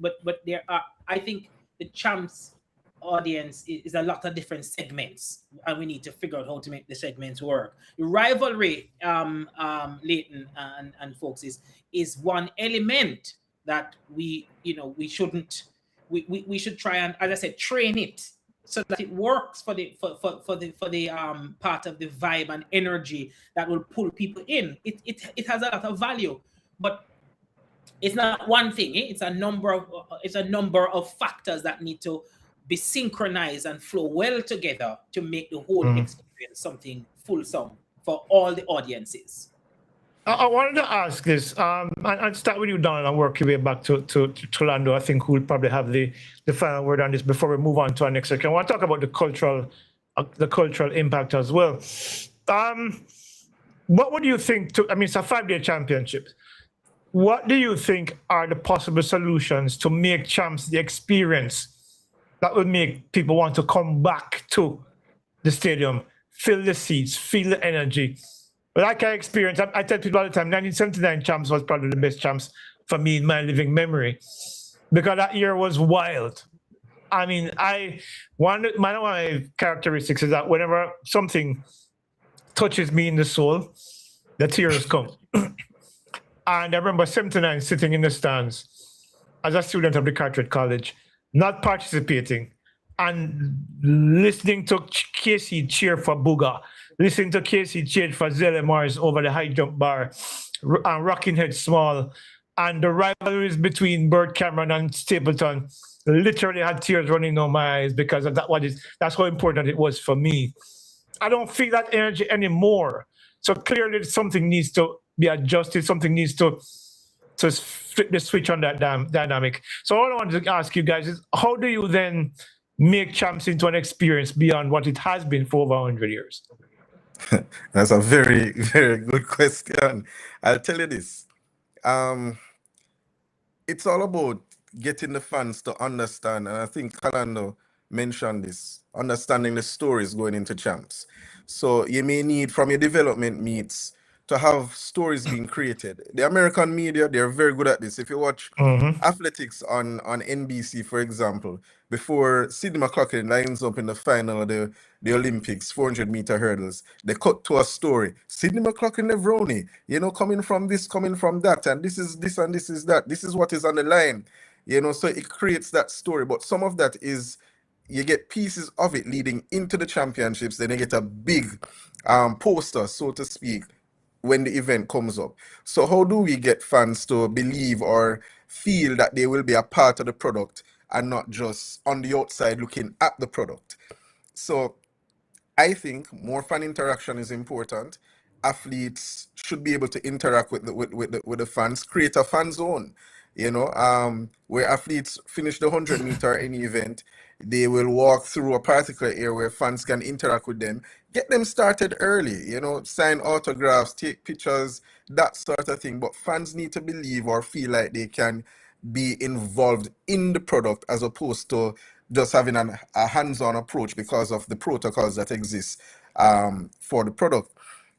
there are, I think, the champs audience is a lot of different segments, and we need to figure out how to make the segments work. The rivalry, Leighton and folks, is one element that we should try and, as I said, train it so that it works for the part of the vibe and energy that will pull people in. It has a lot of value, but it's not one thing. It's a number of factors that need to be synchronized and flow well together to make the whole experience something fulsome for all the audiences. I wanted to ask this, and start with you, Donald, and work your way back to Kalando. I think who'll probably have the final word on this before we move on to our next section. I want to talk about the cultural impact as well. What would you think? It's a 5-day championship. What do you think are the possible solutions to make champs the experience that would make people want to come back to the stadium, fill the seats, feel the energy? Like I experienced, I tell people all the time, 1979 champs was probably the best champs for me in my living memory, because that year was wild. I mean, one of my characteristics is that whenever something touches me in the soul, the tears come. And I remember 79 sitting in the stands as a student of the Carteret College, not participating, and listening to Casey cheer for Booga, listening to Casey cheer for Zelle Mars over the high jump bar, and Rockingham Small, and the rivalries between Burt Cameron and Stapleton literally had tears running down my eyes because of that's how important it was for me. I don't feel that energy anymore. So clearly something needs to be adjusted, something needs to flip the switch on that dynamic. So all I wanted to ask you guys is, how do you then make champs into an experience beyond what it has been for over 100 years? That's a very, very good question. I'll tell you this. It's all about getting the fans to understand, and I think Kalando mentioned this, understanding the stories going into champs. So you may need, from your development meets, to have stories being created. The American media, they're very good at this. If you watch athletics on NBC, for example, before Sidney McLaughlin lines up in the final of the Olympics, 400-meter hurdles, they cut to a story. Sidney McLaughlin Nevroni, coming from this, coming from that, and this is this and this is that. This is what is on the line. So it creates that story. But some of that is, you get pieces of it leading into the championships, then you get a big poster, so to speak, when the event comes up. So how do we get fans to believe or feel that they will be a part of the product and not just on the outside looking at the product? So I think more fan interaction is important. Athletes should be able to interact with the fans, create a fan zone, where athletes finish the 100-meter any event, they will walk through a particular area where fans can interact with them. Get them started early, sign autographs, take pictures, that sort of thing. But fans need to believe or feel like they can be involved in the product as opposed to just having a hands-on approach because of the protocols that exist for the product.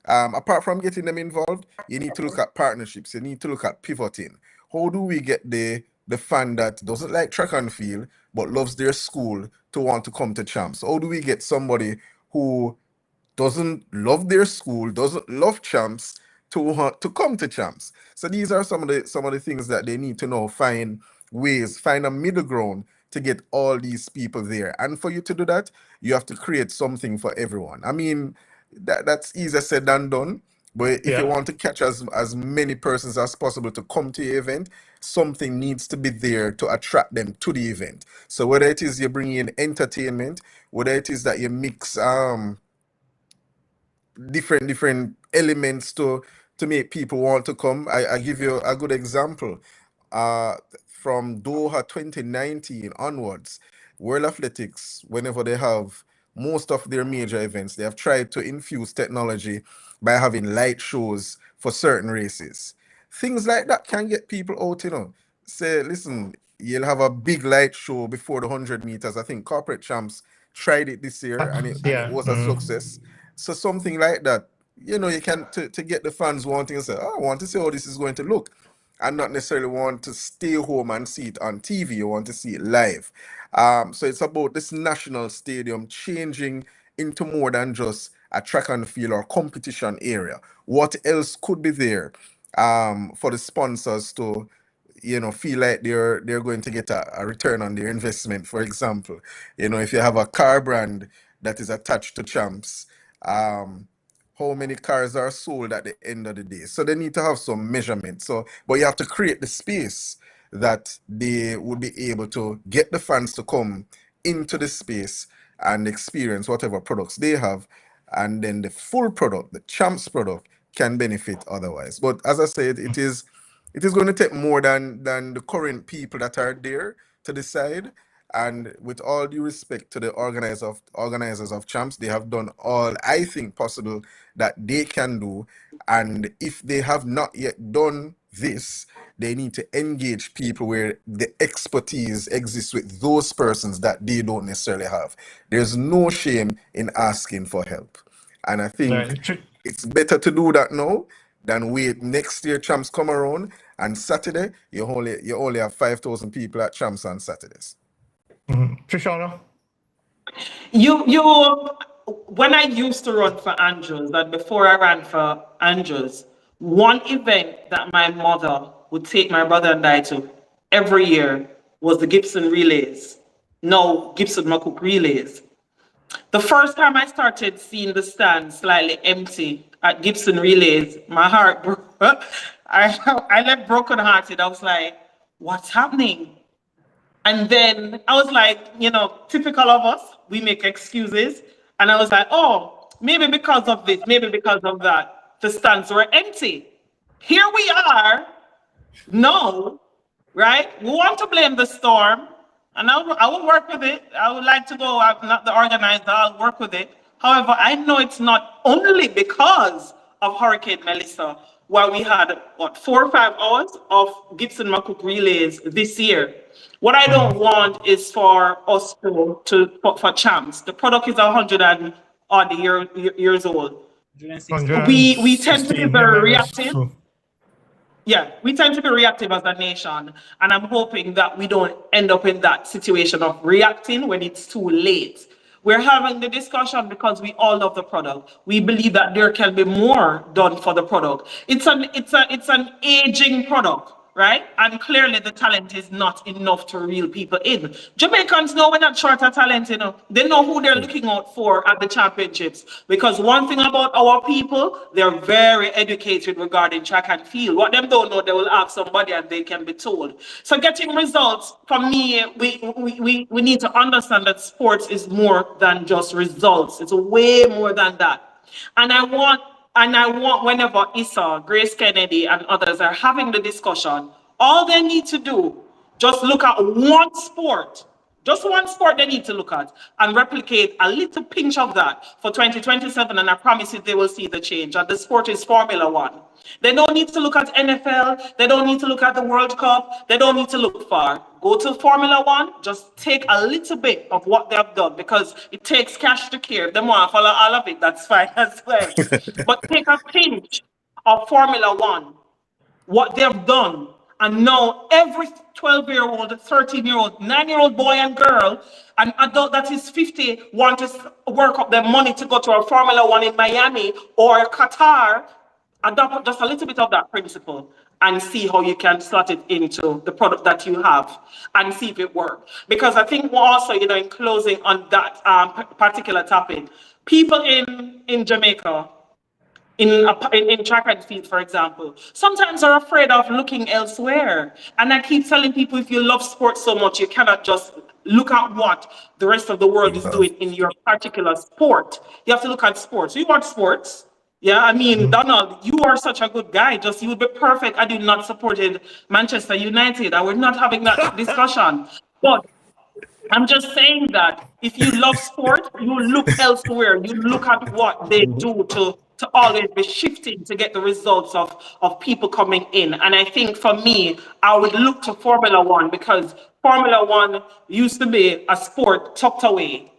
Apart from getting them involved, you need to look at partnerships. You need to look at pivoting. How do we get the fan that doesn't like track and field but loves their school to want to come to champs? How do we get somebody who doesn't love their school, doesn't love champs to want to come to champs? So these are some of the things that they need to know, find ways, find a middle ground to get all these people there. And for you to do that, you have to create something for everyone. I mean, that's easier said than done. But if you Yeah. want to catch as many persons as possible to come to your event, something needs to be there to attract them to the event. So whether it is you bring in entertainment, whether it is that you mix different elements to make people want to come. I give you a good example. Uh, from Doha 2019 onwards, World Athletics, whenever they have most of their major events, they have tried to infuse technology by having light shows for certain races. Things like that can get people out, Say, listen, you'll have a big light show before the 100 meters. I think Corporate Champs tried it this year and it Yeah. was a success. So something like that, you can to get the fans wanting to say, oh, I want to see how this is going to look, and not necessarily want to stay home and see it on TV. You want to see it live. So it's about this national stadium changing into more than just a track and field or competition area. What else could be there for the sponsors to feel like they're going to get a return on their investment? For example, if you have a car brand that is attached to champs, um how many cars are sold at the end of the day? So they need to have some measurement. So but you have to create the space that they would be able to get the fans to come into the space and experience whatever products they have, and then the full product, the champs product, can benefit otherwise. But as I said, it is going to take more than the current people that are there to decide. And with all due respect to the organizers of champs, they have done all I think possible that they can do. And if they have not yet done this, they need to engage people where the expertise exists with those persons that they don't necessarily have. There's no shame in asking for help. And I think Right. it's better to do that now than wait next year champs come around and Saturday you only have 5,000 people at champs on Saturdays. Trishana? When I used to run for Andrews, that before I ran for Andrews, one event that my mother would take my brother and I to every year was the Gibson Relays. No, Gibson McCook Relays. The first time I started seeing the stand slightly empty at Gibson Relays, my heart broke. I left brokenhearted. I was like, what's happening? And then I was like, typical of us, we make excuses. And I was like, oh, maybe because of this, maybe because of that, the stands were empty. Here we are. No, right? We want to blame the storm. And I will work with it. I would like to go, I'm not the organizer, I'll work with it. However, I know it's not only because of Hurricane Melissa, where we had, 4 or 5 hours of Gibson McCook Relays this year. What I don't want is for us for champs. The product is 100 and odd years old. We tend to be very reactive. Yeah, we tend to be reactive as a nation, and I'm hoping that we don't end up in that situation of reacting when it's too late. We're having the discussion because we all love the product. We believe that there can be more done for the product. It's an aging product, right? And clearly the talent is not enough to reel people in. Jamaicans know we're not short of talent, They know who they're looking out for at the championships. Because one thing about our people, they're very educated regarding track and field. What them don't know, they will ask somebody and they can be told. So getting results, for me, we need to understand that sports is more than just results. It's way more than that. And I want whenever Issa, Grace Kennedy, and others are having the discussion, all they need to do, just look at one sport Just one sport they need to look at and replicate a little pinch of that for 2027, and I promise you they will see the change. And the sport is Formula One. They don't need to look at NFL. They don't need to look at the World Cup. They don't need to look far. Go to Formula One. Just take a little bit of what they have done, because it takes cash to care. If they want to follow all of it, that's fine as well. But take a pinch of Formula One, what they've done. And now every 12-year-old, 13-year-old, 9-year-old boy and girl, an adult that is 50, want to work up their money to go to a Formula One in Miami or Qatar. Adopt just a little bit of that principle and see how you can slot it into the product that you have and see if it works. Because I think also, in closing on that particular topic, people in Jamaica, in track and field, for example, sometimes are afraid of looking elsewhere. And I keep telling people, if you love sports so much, you cannot just look at what the rest of the world is doing in your particular sport. You have to look at sports. You watch sports. Yeah, I mean, Donald, you are such a good guy. Just you would be perfect had you not supported Manchester United. I would not having that discussion. But I'm just saying that if you love sport, you look elsewhere. You look at what they do to always be shifting to get the results of people coming in. And I think for me, I would look to Formula One, because Formula One used to be a sport tucked away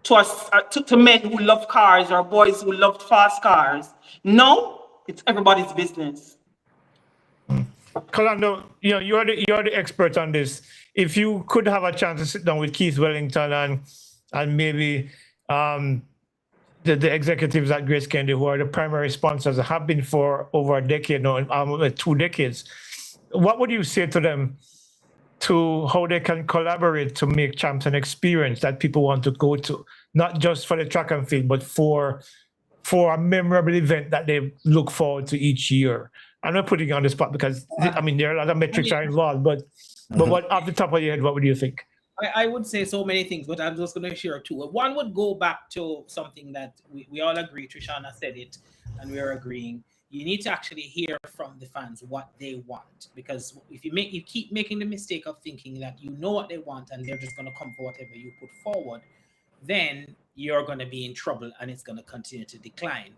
to men who love cars or boys who loved fast cars. No, it's everybody's business. Kalando, you're the expert on this. If you could have a chance to sit down with Keith Wellington and maybe the executives at Grace Kennedy, who are the primary sponsors, have been for over a decade now, 2 decades, what would you say to them to how they can collaborate to make Champs an experience that people want to go to, not just for the track and field, but for a memorable event that they look forward to each year? I'm not putting you on the spot because I mean there are a lot of metrics are involved, but what off the top of your head, what would you think? I would say so many things, but I'm just going to share 2. One would go back to something that we all agree. Trishana said it, and we're agreeing. You need to actually hear from the fans what they want, because if you keep making the mistake of thinking that you know what they want and they're just going to come for whatever you put forward, then you're going to be in trouble and it's going to continue to decline.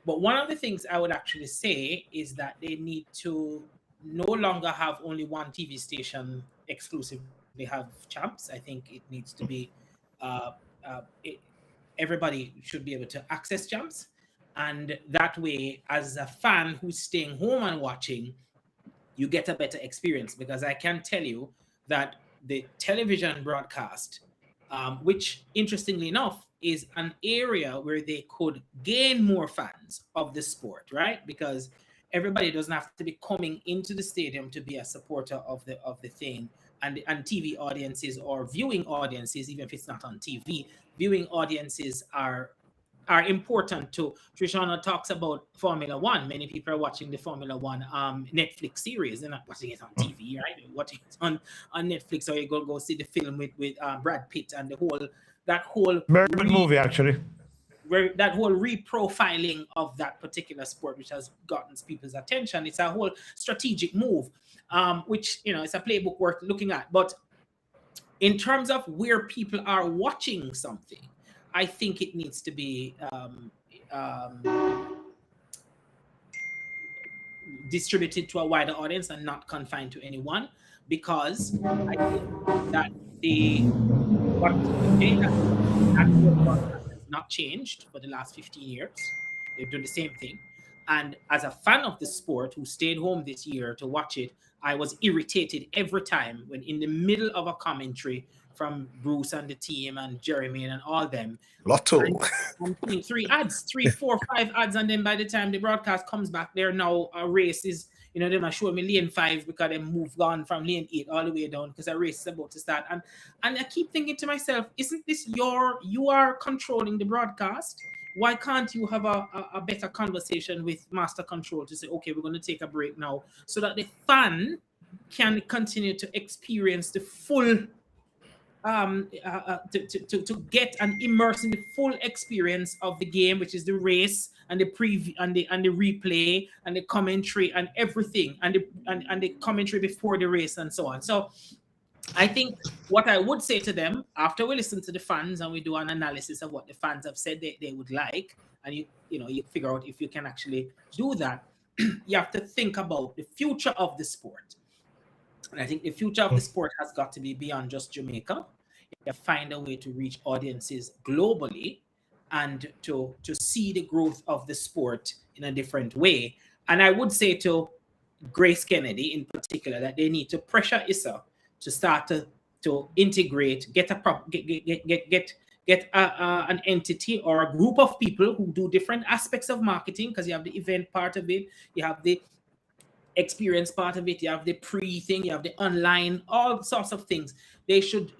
But one of the things I would actually say is that they need to no longer have only one TV station exclusively have Champs. I think it needs to be everybody should be able to access Champs, and that way, as a fan who's staying home and watching, you get a better experience. Because I can tell you that the television broadcast, which interestingly enough is an area where they could gain more fans of the sport, right? Because everybody doesn't have to be coming into the stadium to be a supporter of the thing. And TV audiences or viewing audiences, even if it's not on TV, viewing audiences are important too. Trishana talks about Formula One. Many people are watching the Formula One Netflix series. They're not watching it on TV, right? They're watching it on Netflix, or you go see the film with Brad Pitt and that whole very good movie, actually. Where that whole reprofiling of that particular sport, which has gotten people's attention. It's a whole strategic move, which, it's a playbook worth looking at. But in terms of where people are watching something, I think it needs to be distributed to a wider audience and not confined to anyone, because I think that what has not changed for the last 15 years. They've done the same thing. And as a fan of the sport who stayed home this year to watch it, I was irritated every time when in the middle of a commentary from Bruce and the team and Jeremy and all them. Lotto. I'm putting 3 ads, 3, 4, 5 ads, and then by the time the broadcast comes back, there now a race is, they might show me lane 5 because they moved on from lane 8 all the way down because a race is about to start. And I keep thinking to myself, isn't this you are controlling the broadcast? Why can't you have a better conversation with Master Control to say, okay, we're going to take a break now, so that the fan can continue to experience the full to get and immerse in the full experience of the game, which is the race and the preview and the replay and the commentary and everything and the commentary before the race and so on. So I think what I would say to them after we listen to the fans and we do an analysis of what the fans have said they would like, and you figure out if you can actually do that, you have to think about the future of the sport. And I think the future of the sport has got to be beyond just Jamaica. You have to find a way to reach audiences globally and to see the growth of the sport in a different way. And I would say to Grace Kennedy in particular that they need to pressure ISA to start to integrate, get an entity or a group of people who do different aspects of marketing, because you have the event part of it, you have the experience part of it, you have the pre-thing, you have the online, all sorts of things. They should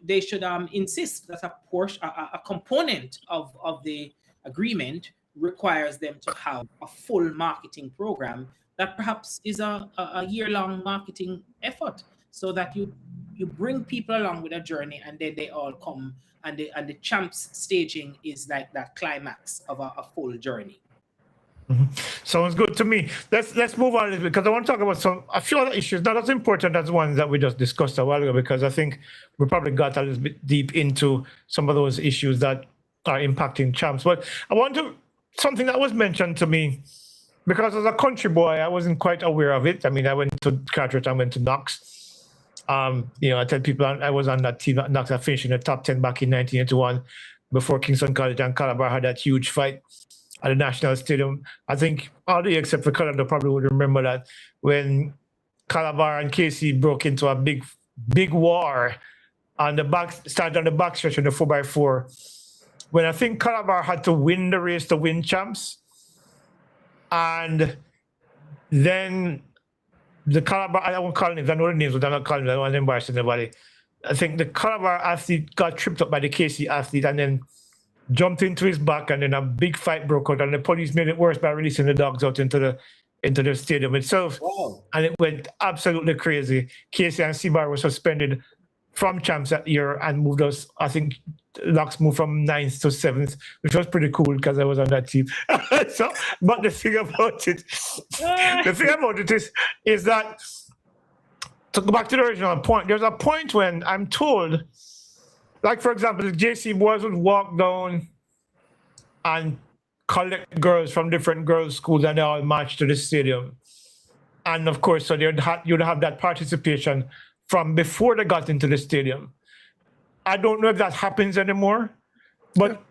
insist that a component of the agreement requires them to have a full marketing program that perhaps is a year-long marketing effort, so that you bring people along with a journey and then they all come, and the champs staging is like that climax of a full journey. Sounds good to me. Let's move on a little bit, because I want to talk about a few other issues, not as important as ones that we just discussed a while ago, because I think we probably got a little bit deep into some of those issues that are impacting champs. But I want to, something that was mentioned to me, because as a country boy, I wasn't quite aware of it. I mean, I went to Carteret, I went to Knox. I tell people I was on that team at Knox. I finished in the top 10 back in 1981 before Kingston College and Calabar had that huge fight at the National Stadium. I think all the except for Kalando probably would remember that when Calabar and KC broke into a big war on the back, started on the backstretch in the 4x4, when I think Calabar had to win the race to win champs. And then the Calabar, I won't call names, I know the names, but I'm not calling them, I don't want to embarrass anybody. I think the Calabar athlete got tripped up by the KC athlete and then jumped into his back, and then a big fight broke out, and the police made it worse by releasing the dogs out into the stadium itself. Wow. And it went absolutely crazy. KC and Seabar were suspended from champs that year and moved us, I think Knox moved from 9th to 7th, which was pretty cool because I was on that team. But the thing about it is that, to go back to the original point, there's a point when I'm told, like for example, the JC boys would walk down and collect girls from different girls' schools and they all march to the stadium. And of course, so you'd have that participation from before they got into the stadium. I don't know if that happens anymore, but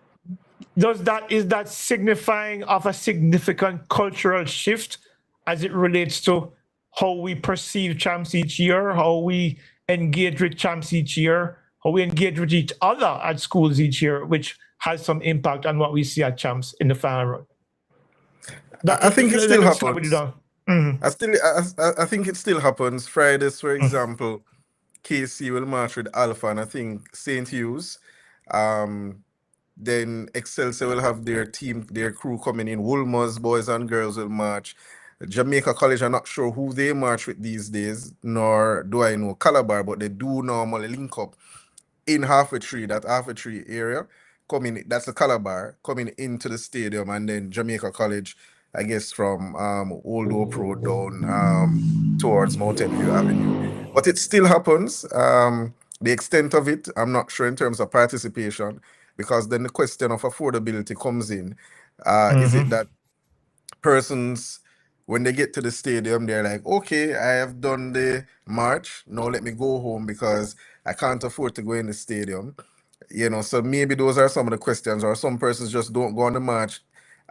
is that signifying of a significant cultural shift as it relates to how we perceive champs each year, how we engage with champs each year, how we engage with each other at schools each year, which has some impact on what we see at champs in the final run? I think it still happens. Mm-hmm. I think it still happens. Fridays, for example, KC will march with Alpha, and I think St. Hugh's. Then Excelsior will have their team, their crew coming in. Wilmouth boys and girls will march. Jamaica College, I'm not sure who they march with these days, nor do I know Calabar, but they do normally link up in Halfway Tree, that Halfway Tree area. That's the Calabar coming into the stadium, and then Jamaica College, I guess, from Old Hope Road down towards Mountain View Avenue. But it still happens. The extent of it, I'm not sure in terms of participation, because then the question of affordability comes in. Is it that persons, when they get to the stadium, they're like, okay, I have done the march, now let me go home because I can't afford to go in the stadium. So maybe those are some of the questions, or some persons just don't go on the march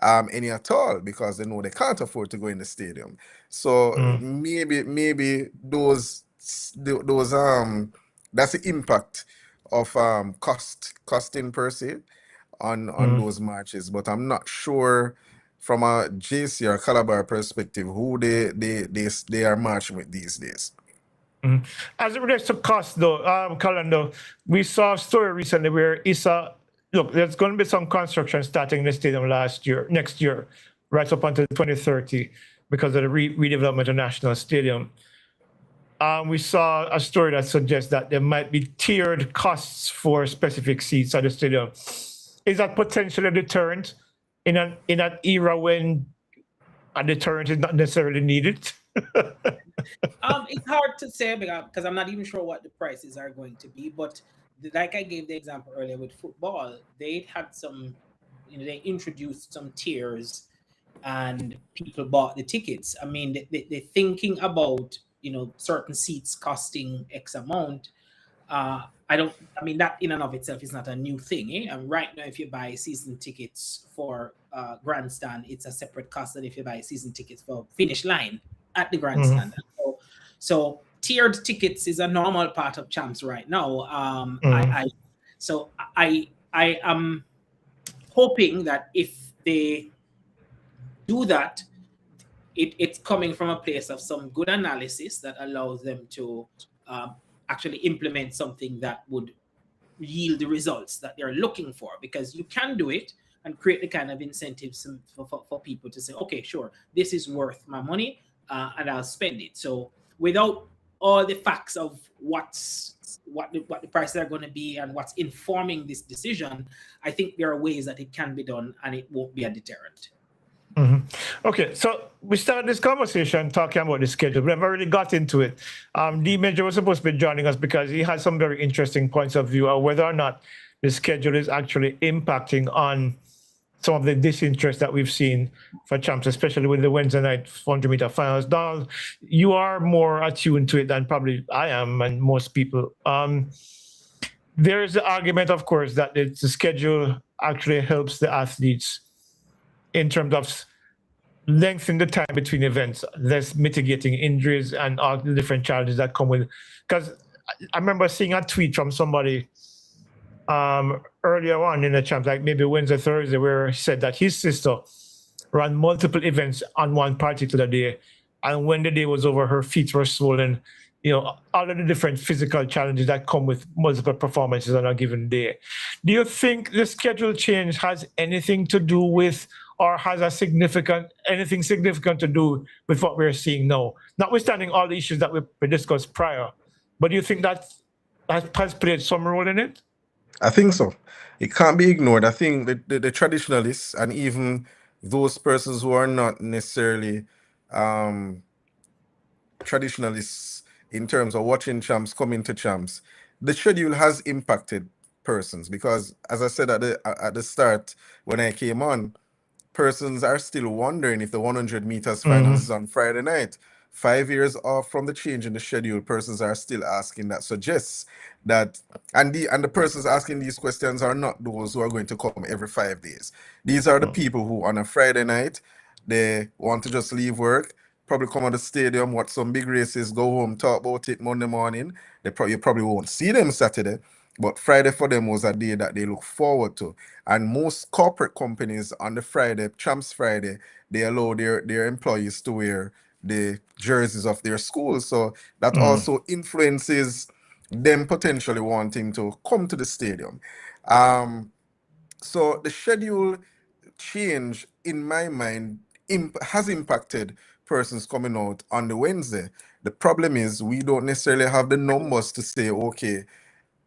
any at all because they know they can't afford to go in the stadium. So maybe those that's the impact of costing per se on those marches. But I'm not sure from a JC or Calabar perspective who they are marching with these days. As it relates to cost, though, Kalando, we saw a story recently where ISA, look, there's going to be some construction starting in the stadium next year, right up until 2030, because of the redevelopment of the National Stadium. We saw a story that suggests that there might be tiered costs for specific seats at the stadium. Is that potentially a deterrent in an era when a deterrent is not necessarily needed? It's hard to say because I'm not even sure what the prices are going to be. But like I gave the example earlier with football, they had some, they introduced some tiers, and people bought the tickets. I mean, they're thinking about certain seats costing X amount. I mean, that in and of itself is not a new thing. And right now, if you buy season tickets for grandstand, it's a separate cost than if you buy season tickets for finish line at the grandstand. So tiered tickets is a normal part of champs right now. I am hoping that if they do that, it's coming from a place of some good analysis that allows them to actually implement something that would yield the results that they're looking for, because you can do it and create the kind of incentives for people to say, okay, sure, this is worth my money, and I'll spend it. So without all the facts of what the prices are going to be and what's informing this decision, I think there are ways that it can be done and it won't be a deterrent. Okay, so we started this conversation talking about the schedule. We never really got into it. DMajor was supposed to be joining us because he had some very interesting points of view of whether or not the schedule is actually impacting on some of the disinterest that we've seen for champs, especially with the Wednesday night 400-meter finals. Donald, you are more attuned to it than probably I am and most people. There is the argument, of course, that the schedule actually helps the athletes in terms of lengthening the time between events, less mitigating injuries and all the different challenges that come with. Because I remember seeing a tweet from somebody earlier on in the champs, like maybe Wednesday, Thursday, where he said that his sister ran multiple events on one particular day, and when the day was over, her feet were swollen. All of the different physical challenges that come with multiple performances on a given day. Do you think the schedule change has anything to do with, or has anything significant to do with what we're seeing now? Notwithstanding all the issues that we discussed prior, but do you think that has played some role in it? I think so. It can't be ignored. I think the traditionalists and even those persons who are not necessarily traditionalists in terms of watching champs, coming to champs, the schedule has impacted persons because, as I said at the start when I came on, persons are still wondering if the 100 meters finals is on Friday night. 5 years off from the change in the schedule, persons are still asking. That suggests that, and the persons asking these questions are not those who are going to come every 5 days. These are the people who on a Friday night, they want to just leave work, probably come to the stadium, watch some big races, go home, talk about it Monday morning. You probably won't see them Saturday, but Friday for them was a day that they look forward to. And most corporate companies on the Friday, Champs Friday, they allow their employees to wear the jerseys of their school. So that also influences them potentially wanting to come to the stadium. So the schedule change, in my mind, has impacted persons coming out on the Wednesday. The problem is we don't necessarily have the numbers to say, okay,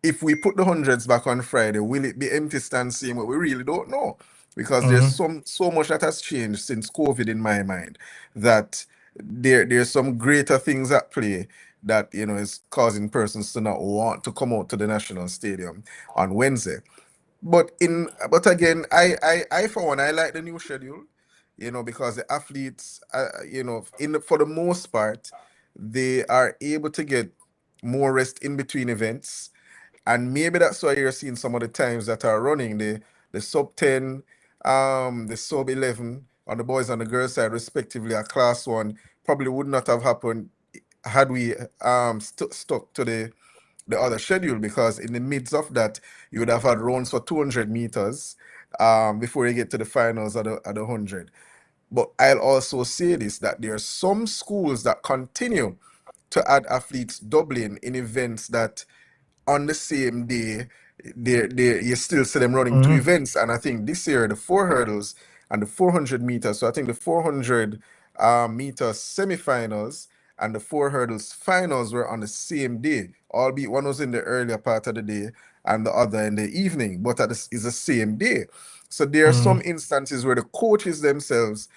if we put the hundreds back on Friday, will it be empty stand same? We really don't know, because there's so much that has changed since COVID in my mind, that there's some greater things at play that is causing persons to not want to come out to the National Stadium on Wednesday. But again, I for one, I like the new schedule, because the athletes, for the most part, they are able to get more rest in between events. And maybe that's why you're seeing some of the times that are running the sub 10, the sub 11 on the boys and the girls side, respectively, a class one probably would not have happened had we stuck to the other schedule, because in the midst of that, you would have had runs for 200 meters before you get to the finals at the 100. But I'll also say this, that there are some schools that continue to add athletes doubling in events that on the same day, you still see them running two events. And I think this year, the 4 hurdles and the 400 meters. So I think the 400 meters semifinals and the 4 hurdles finals were on the same day, albeit one was in the earlier part of the day and the other in the evening, but is the same day. So there are some instances where the coaches themselves,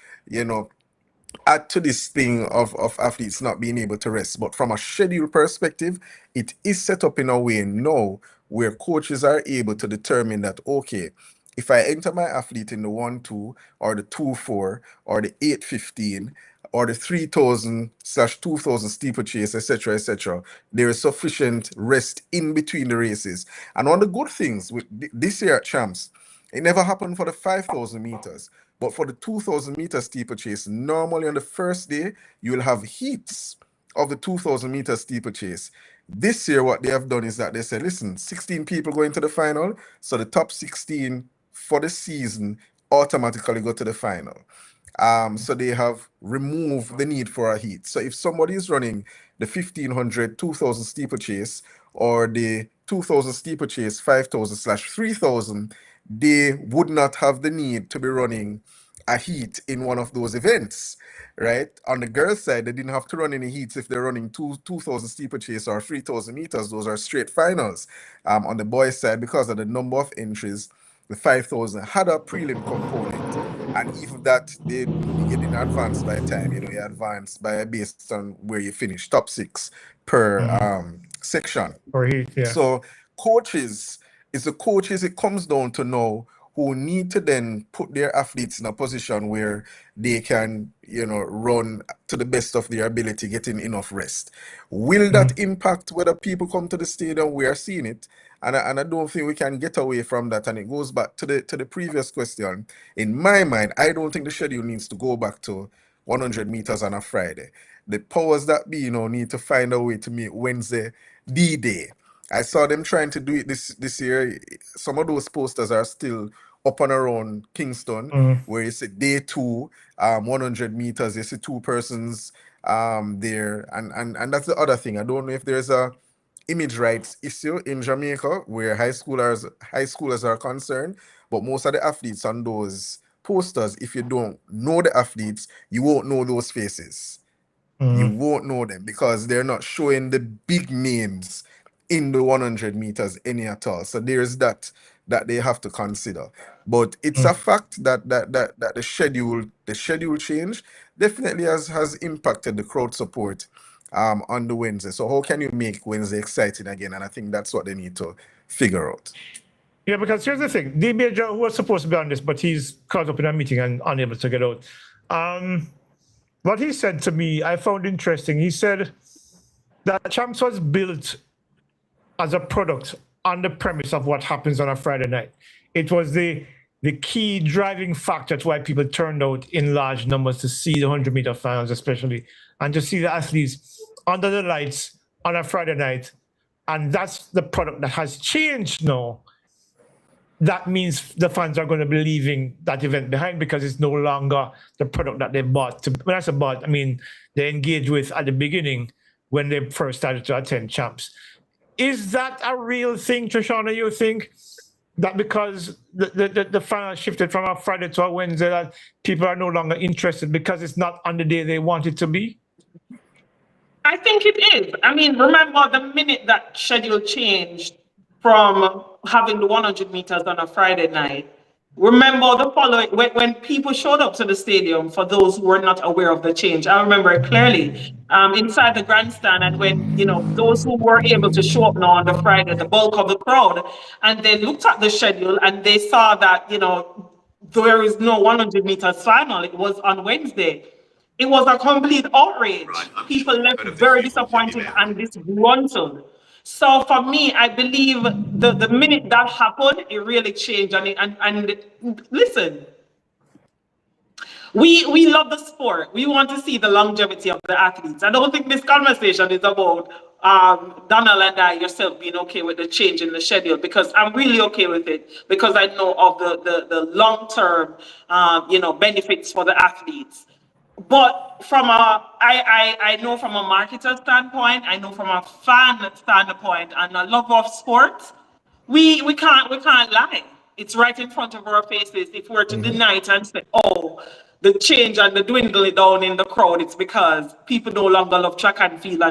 add to this thing of athletes not being able to rest. But from a schedule perspective, it is set up in a way now where coaches are able to determine that, okay, if I enter my athlete in the 1-2 or the 2-4 or the 8-15 or the 3,000/2,000 steeplechase, etc., there is sufficient rest in between the races. And one of the good things with this year at Champs, it never happened for the 5,000 meters. But for the 2,000-meter steeplechase, normally on the first day, you will have heats of the 2,000-meter steeplechase. This year, what they have done is that they said, listen, 16 people go into the final, so the top 16 for the season automatically go to the final. So they have removed the need for a heat. So if somebody is running the 1,500, 2,000 steeplechase or the 2,000 steeplechase, 5,000/3,000, they would not have the need to be running a heat in one of those events, right? On the girls' side, they didn't have to run any heats if they're running 2,000 steeplechase or 3,000 meters. Those are straight finals. On the boys' side, because of the number of entries, the 5,000 had a prelim component, and even that you didn't advance by time. You advance by based on where you finish, top 6 per section. Or heat, yeah. So coaches, it comes down to now who need to then put their athletes in a position where they can, run to the best of their ability, getting enough rest. Will that impact whether people come to the stadium? We are seeing it. And I don't think we can get away from that. And it goes back to the previous question. In my mind, I don't think the schedule needs to go back to 100 meters on a Friday. The powers that be, need to find a way to make Wednesday D-Day. I saw them trying to do it this year. Some of those posters are still up and around Kingston, where it's a day 2, 100 meters. You see 2 persons there, and that's the other thing. I don't know if there's a image rights issue in Jamaica where high schoolers are concerned, but most of the athletes on those posters, if you don't know the athletes, you won't know those faces. You won't know them because they're not showing the big names in the 100 meters any at all. So there's that they have to consider. But it's a fact that the schedule change definitely has impacted the crowd support on the Wednesday. So how can you make Wednesday exciting again? And I think that's what they need to figure out. Yeah, because here's the thing. DMajor, who was supposed to be on this, but he's caught up in a meeting and unable to get out. What he said to me, I found interesting. He said that Champs was built as a product on the premise of what happens on a Friday night. It was the key driving factor to why people turned out in large numbers to see the 100-meter finals, especially, and to see the athletes under the lights on a Friday night. And that's the product that has changed now. That means the fans are going to be leaving that event behind because it's no longer the product that they bought. When I say bought, I mean they engaged with at the beginning when they first started to attend Champs. Is that a real thing, Trishana, you think? That because the final shifted from a Friday to a Wednesday, that people are no longer interested because it's not on the day they want it to be? I think it is. I mean, remember the minute that schedule changed from having the 100 meters on a Friday night, remember the following, when people showed up to the stadium, for those who were not aware of the change, I remember it clearly, inside the grandstand, and when, those who were able to show up now on the Friday, the bulk of the crowd, and they looked at the schedule and they saw that, there is no 100 meters final, it was on Wednesday. It was a complete outrage. People left very disappointed and disgruntled. So for me, I believe the minute that happened, it really changed. And listen, we love the sport. We want to see the longevity of the athletes. I don't think this conversation is about Donald and I, yourself, being okay with the change in the schedule, because I'm really okay with it, because I know of the long-term benefits for the athletes. But I know from a marketer standpoint, I know from a fan standpoint, and a lover of sports, we can't lie. It's right in front of our faces. If we're to deny it and say, oh, the change and the dwindling down in the crowd, it's because people no longer love track and field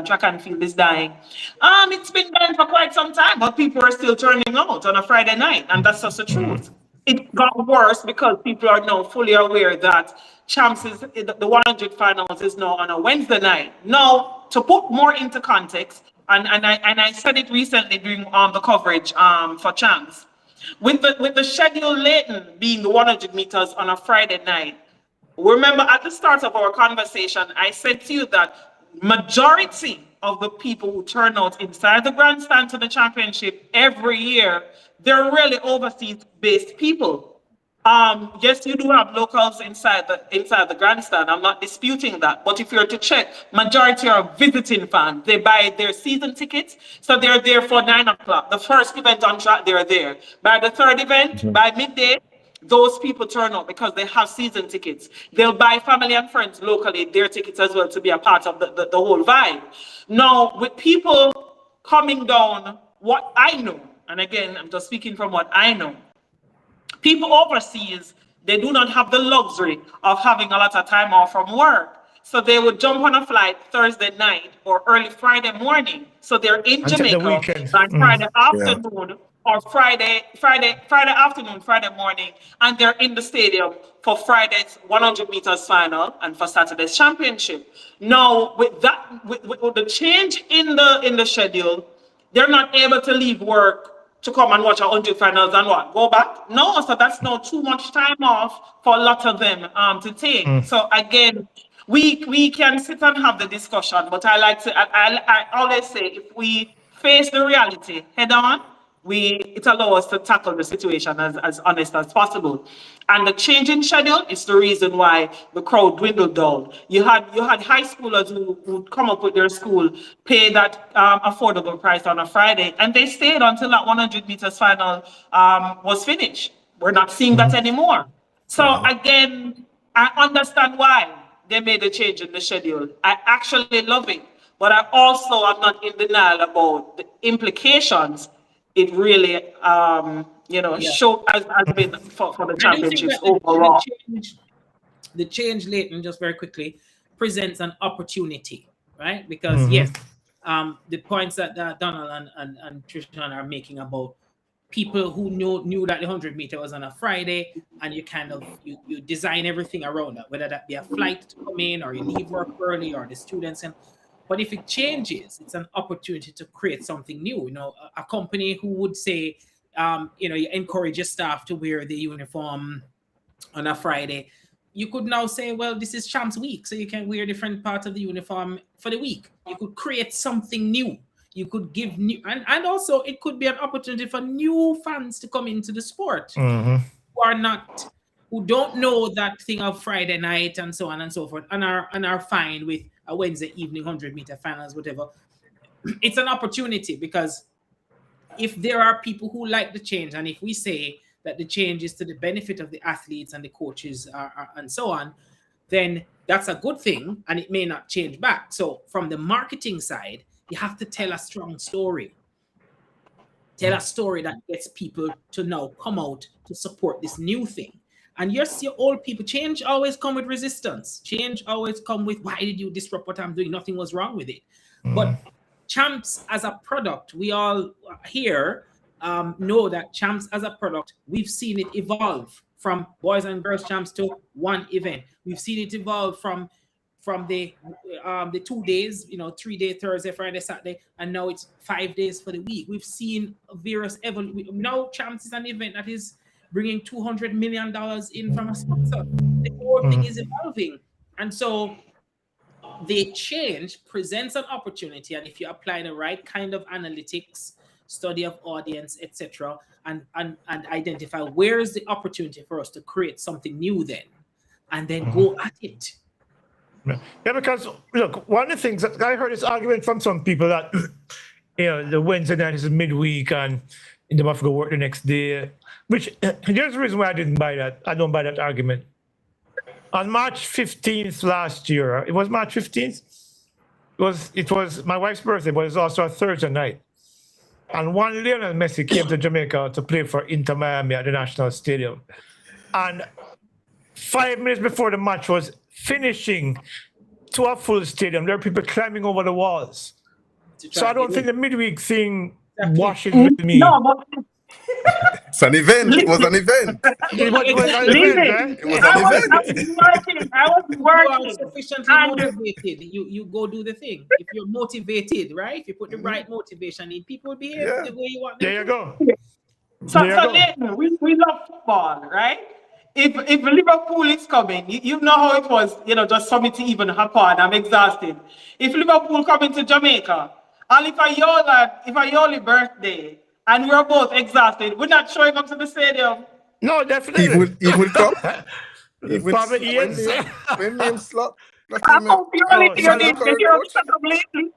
is dying. It's been dying for quite some time, but people are still turning out on a Friday night, and that's just the truth. it got worse because people are now fully aware that champs is the 100 finals is now on a Wednesday night. Now, to put more into context, and I said it recently during the coverage for champs, with the schedule Leighton being the 100 meters on a Friday night. Remember at the start of our conversation, I said to you that majority of the people who turn out inside the grandstand to the championship every year, they're really overseas-based people. Yes, you do have locals inside the grandstand. I'm not disputing that. But if you're to check, majority are visiting fans. They buy their season tickets, so they're there for 9 o'clock. The first event on track, they're there. By the third event, by midday, those people turn up because they have season tickets. They'll buy family and friends locally their tickets as well to be a part of the whole vibe. Now, with people coming down, what I know, and again, I'm just speaking from what I know, people overseas, they do not have the luxury of having a lot of time off from work. So they would jump on a flight Thursday night or early Friday morning. So they're in Until the Jamaica weekend. on Friday afternoon or Friday afternoon, Friday morning, and they're in the stadium for Friday's 100 meters final and for Saturday's championship. Now, with the change in the schedule, they're not able to leave work to come and watch 100 finals and what? Go back? No, so that's not too much time off for a lot of them to take. So again, we can sit and have the discussion, but I always say if we face the reality head on, it allows us to tackle the situation as honest as possible. And the change in schedule is the reason why the crowd dwindled down. You had high schoolers who would come up with their school, pay that affordable price on a Friday, and they stayed until that 100 meters final was finished. We're not seeing that anymore. So again, I understand why they made a change in the schedule. I actually love it, but I also am not in denial about the implications it really, show has been for the championships overall. The change, Leighton, just very quickly, presents an opportunity, right? Because yes, the points that Donald and Trishan are making about people who knew that the 100 meter was on a Friday, and you kind of you design everything around that, whether that be a flight to come in or you leave work early or the students and. But if it changes, it's an opportunity to create something new. A company who would say, you encourage your staff to wear the uniform on a Friday. You could now say, well, this is Champs Week, so you can wear different parts of the uniform for the week. You could create something new. You could give new, and also it could be an opportunity for new fans to come into the sport who don't know that thing of Friday night and so on and so forth, and are fine with a Wednesday evening 100 meter finals, whatever. It's an opportunity because if there are people who like the change, and if we say that the change is to the benefit of the athletes and the coaches and so on, then that's a good thing, and it may not change back. So from the marketing side, you have to tell a strong story. Tell a story that gets people to now come out to support this new thing. And yes, your old people, change always come with resistance. Change always come with, why did you disrupt what I'm doing? Nothing was wrong with it. But Champs as a product, we all here know that Champs as a product, we've seen it evolve from boys and girls champs to one event. We've seen it evolve from the 2 days, 3 day, Thursday, Friday, Saturday, and now it's 5 days for the week. We've seen various now Champs is an event that is bringing $200 million in from a sponsor. The whole thing is evolving. And so the change presents an opportunity. And if you apply the right kind of analytics, study of audience, etc., and identify where is the opportunity for us to create something new then, and then go at it. Yeah, because look, one of the things that I heard this argument from some people that the Wednesday night is midweek and they have to go work the next day. Which here's the reason why I didn't buy that. I don't buy that argument. On March 15th last year, it was March 15th. It was my wife's birthday, but it was also a Thursday night. And one Lionel Messi came to Jamaica to play for Inter Miami at the National Stadium. And 5 minutes before the match was finishing to a full stadium, there were people climbing over the walls. So I don't think the midweek thing washes with me. No, but It's an event. It was an event. It was an Leave event, it. right? It was I an was event. working. I was You are working. sufficiently And motivated. You go do the thing. If you're motivated, right? If you put the right motivation in, people will behave Yeah. the way you want them There you to. go. so, There you so go. Nathan, we love football, right? If Liverpool is coming, you know how it was, just for me to even hop on, I'm exhausted. If Liverpool coming to Jamaica, and if I Yoli birthday, and we're both exhausted, we're not showing up to the stadium. No, He definitely. would come. He would Probably when is. name slot. That I him hope you only Oh, you so need now- to hear something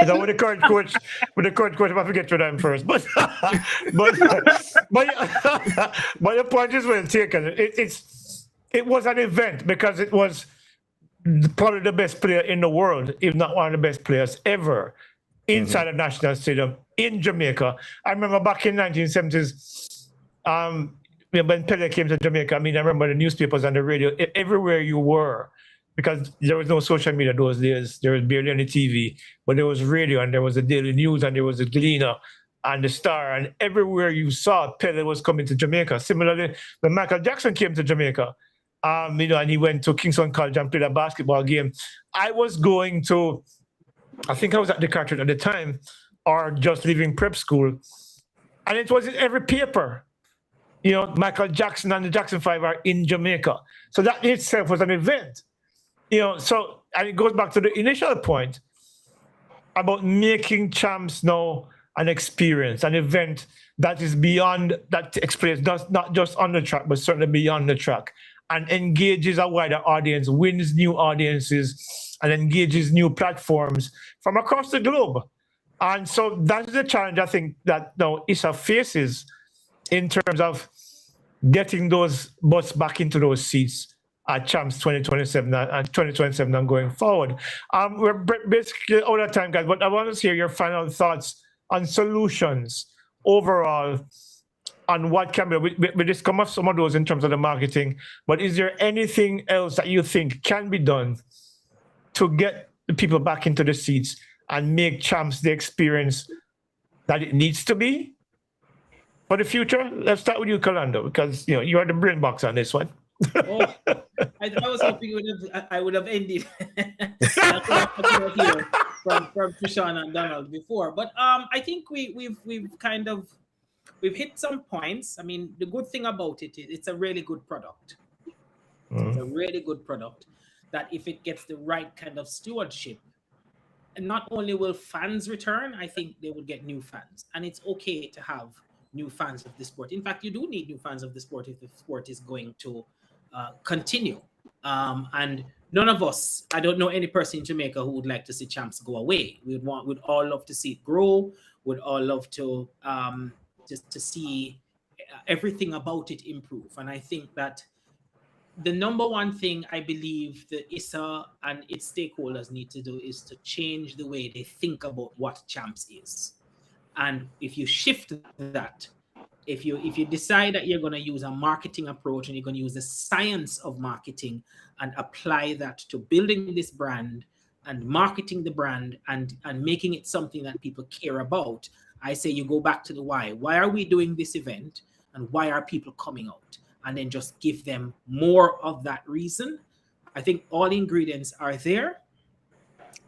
So with the current coach, if I forget to them first, but but but the point is well taken. It was an event because it was probably the best player in the world, if not one of the best players ever, inside a national stadium in Jamaica. I remember back in 1970s, when Pele came to Jamaica. I mean, I remember the newspapers and the radio everywhere you were. Because there was no social media those days, there was barely any TV, but there was radio and there was the Daily News and there was the Gleaner and the Star, and everywhere you saw Pele was coming to Jamaica. Similarly, when Michael Jackson came to Jamaica, and he went to Kingston College and played a basketball game. I was going to, I think I was at the Carteret at the time, or just leaving prep school, and it was in every paper. Michael Jackson and the Jackson 5 are in Jamaica. So that in itself was an event. So, and it goes back to the initial point about making champs now an experience, an event that is beyond, that takes place not just on the track, but certainly beyond the track, and engages a wider audience, wins new audiences, and engages new platforms from across the globe. And so that's the challenge I think that now ISA faces in terms of getting those butts back into those seats at Champs 2027 and 2027 and going forward. We're basically out of time, guys, but I want to hear your final thoughts on solutions overall on what can be. We just come off some of those in terms of the marketing, but is there anything else that you think can be done to get the people back into the seats and make Champs the experience that it needs to be for the future? Let's start with you, Kalando, because you are the brain box on this one. Oh, I was hoping I would have ended from Trishan and Donald before, but I think we've hit some points. I mean, the good thing about it's a really good product. It's a really good product that if it gets the right kind of stewardship, and not only will fans return, I think they will get new fans, and it's okay to have new fans of the sport. In fact, you do need new fans of the sport if the sport is going to continue. And none of us, I don't know any person in Jamaica who would like to see Champs go away. We'd all love to see it grow. We'd all love to just to see everything about it improve. And I think that the number one thing I believe the ISA and its stakeholders need to do is to change the way they think about what Champs is. And if you shift that, if you decide that you're going to use a marketing approach and you're going to use the science of marketing and apply that to building this brand and marketing the brand and making it something that people care about, I say you go back to the why. Why are we doing this event and why are people coming out? And then just give them more of that reason. I think all the ingredients are there.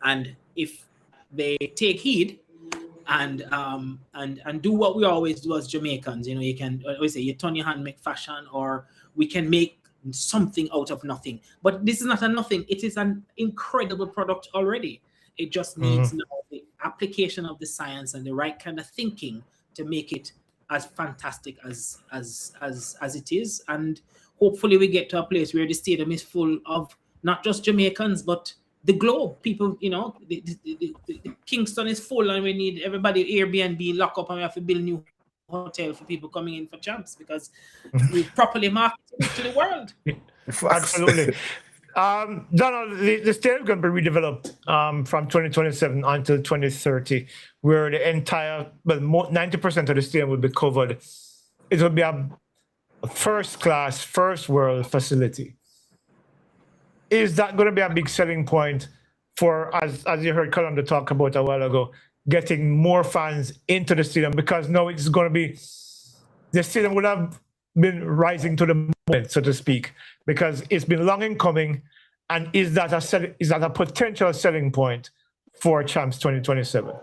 And if they take heed, and do what we always do as Jamaicans, you can always say you turn your hand, make fashion, or we can make something out of nothing. But this is not a nothing. It is an incredible product already. It just needs now the application of the science and the right kind of thinking to make it as fantastic as it is. And hopefully we get to a place where the stadium is full of not just Jamaicans, but the globe. People, the Kingston is full and we need everybody Airbnb lock up and we have to build new hotel for people coming in for Champs because we properly market it to the world. Absolutely. Donald, the stadium is going to be redeveloped from 2027 until 2030, where the entire, 90% of the stadium will be covered. It will be a first-class, first-world facility. Is that going to be a big selling point for, as you heard Kalando talk about a while ago, getting more fans into the stadium? Because now it's going to be the stadium would have been rising to the moment, so to speak, because it's been long in coming. And is that a potential selling point for Champs 2027?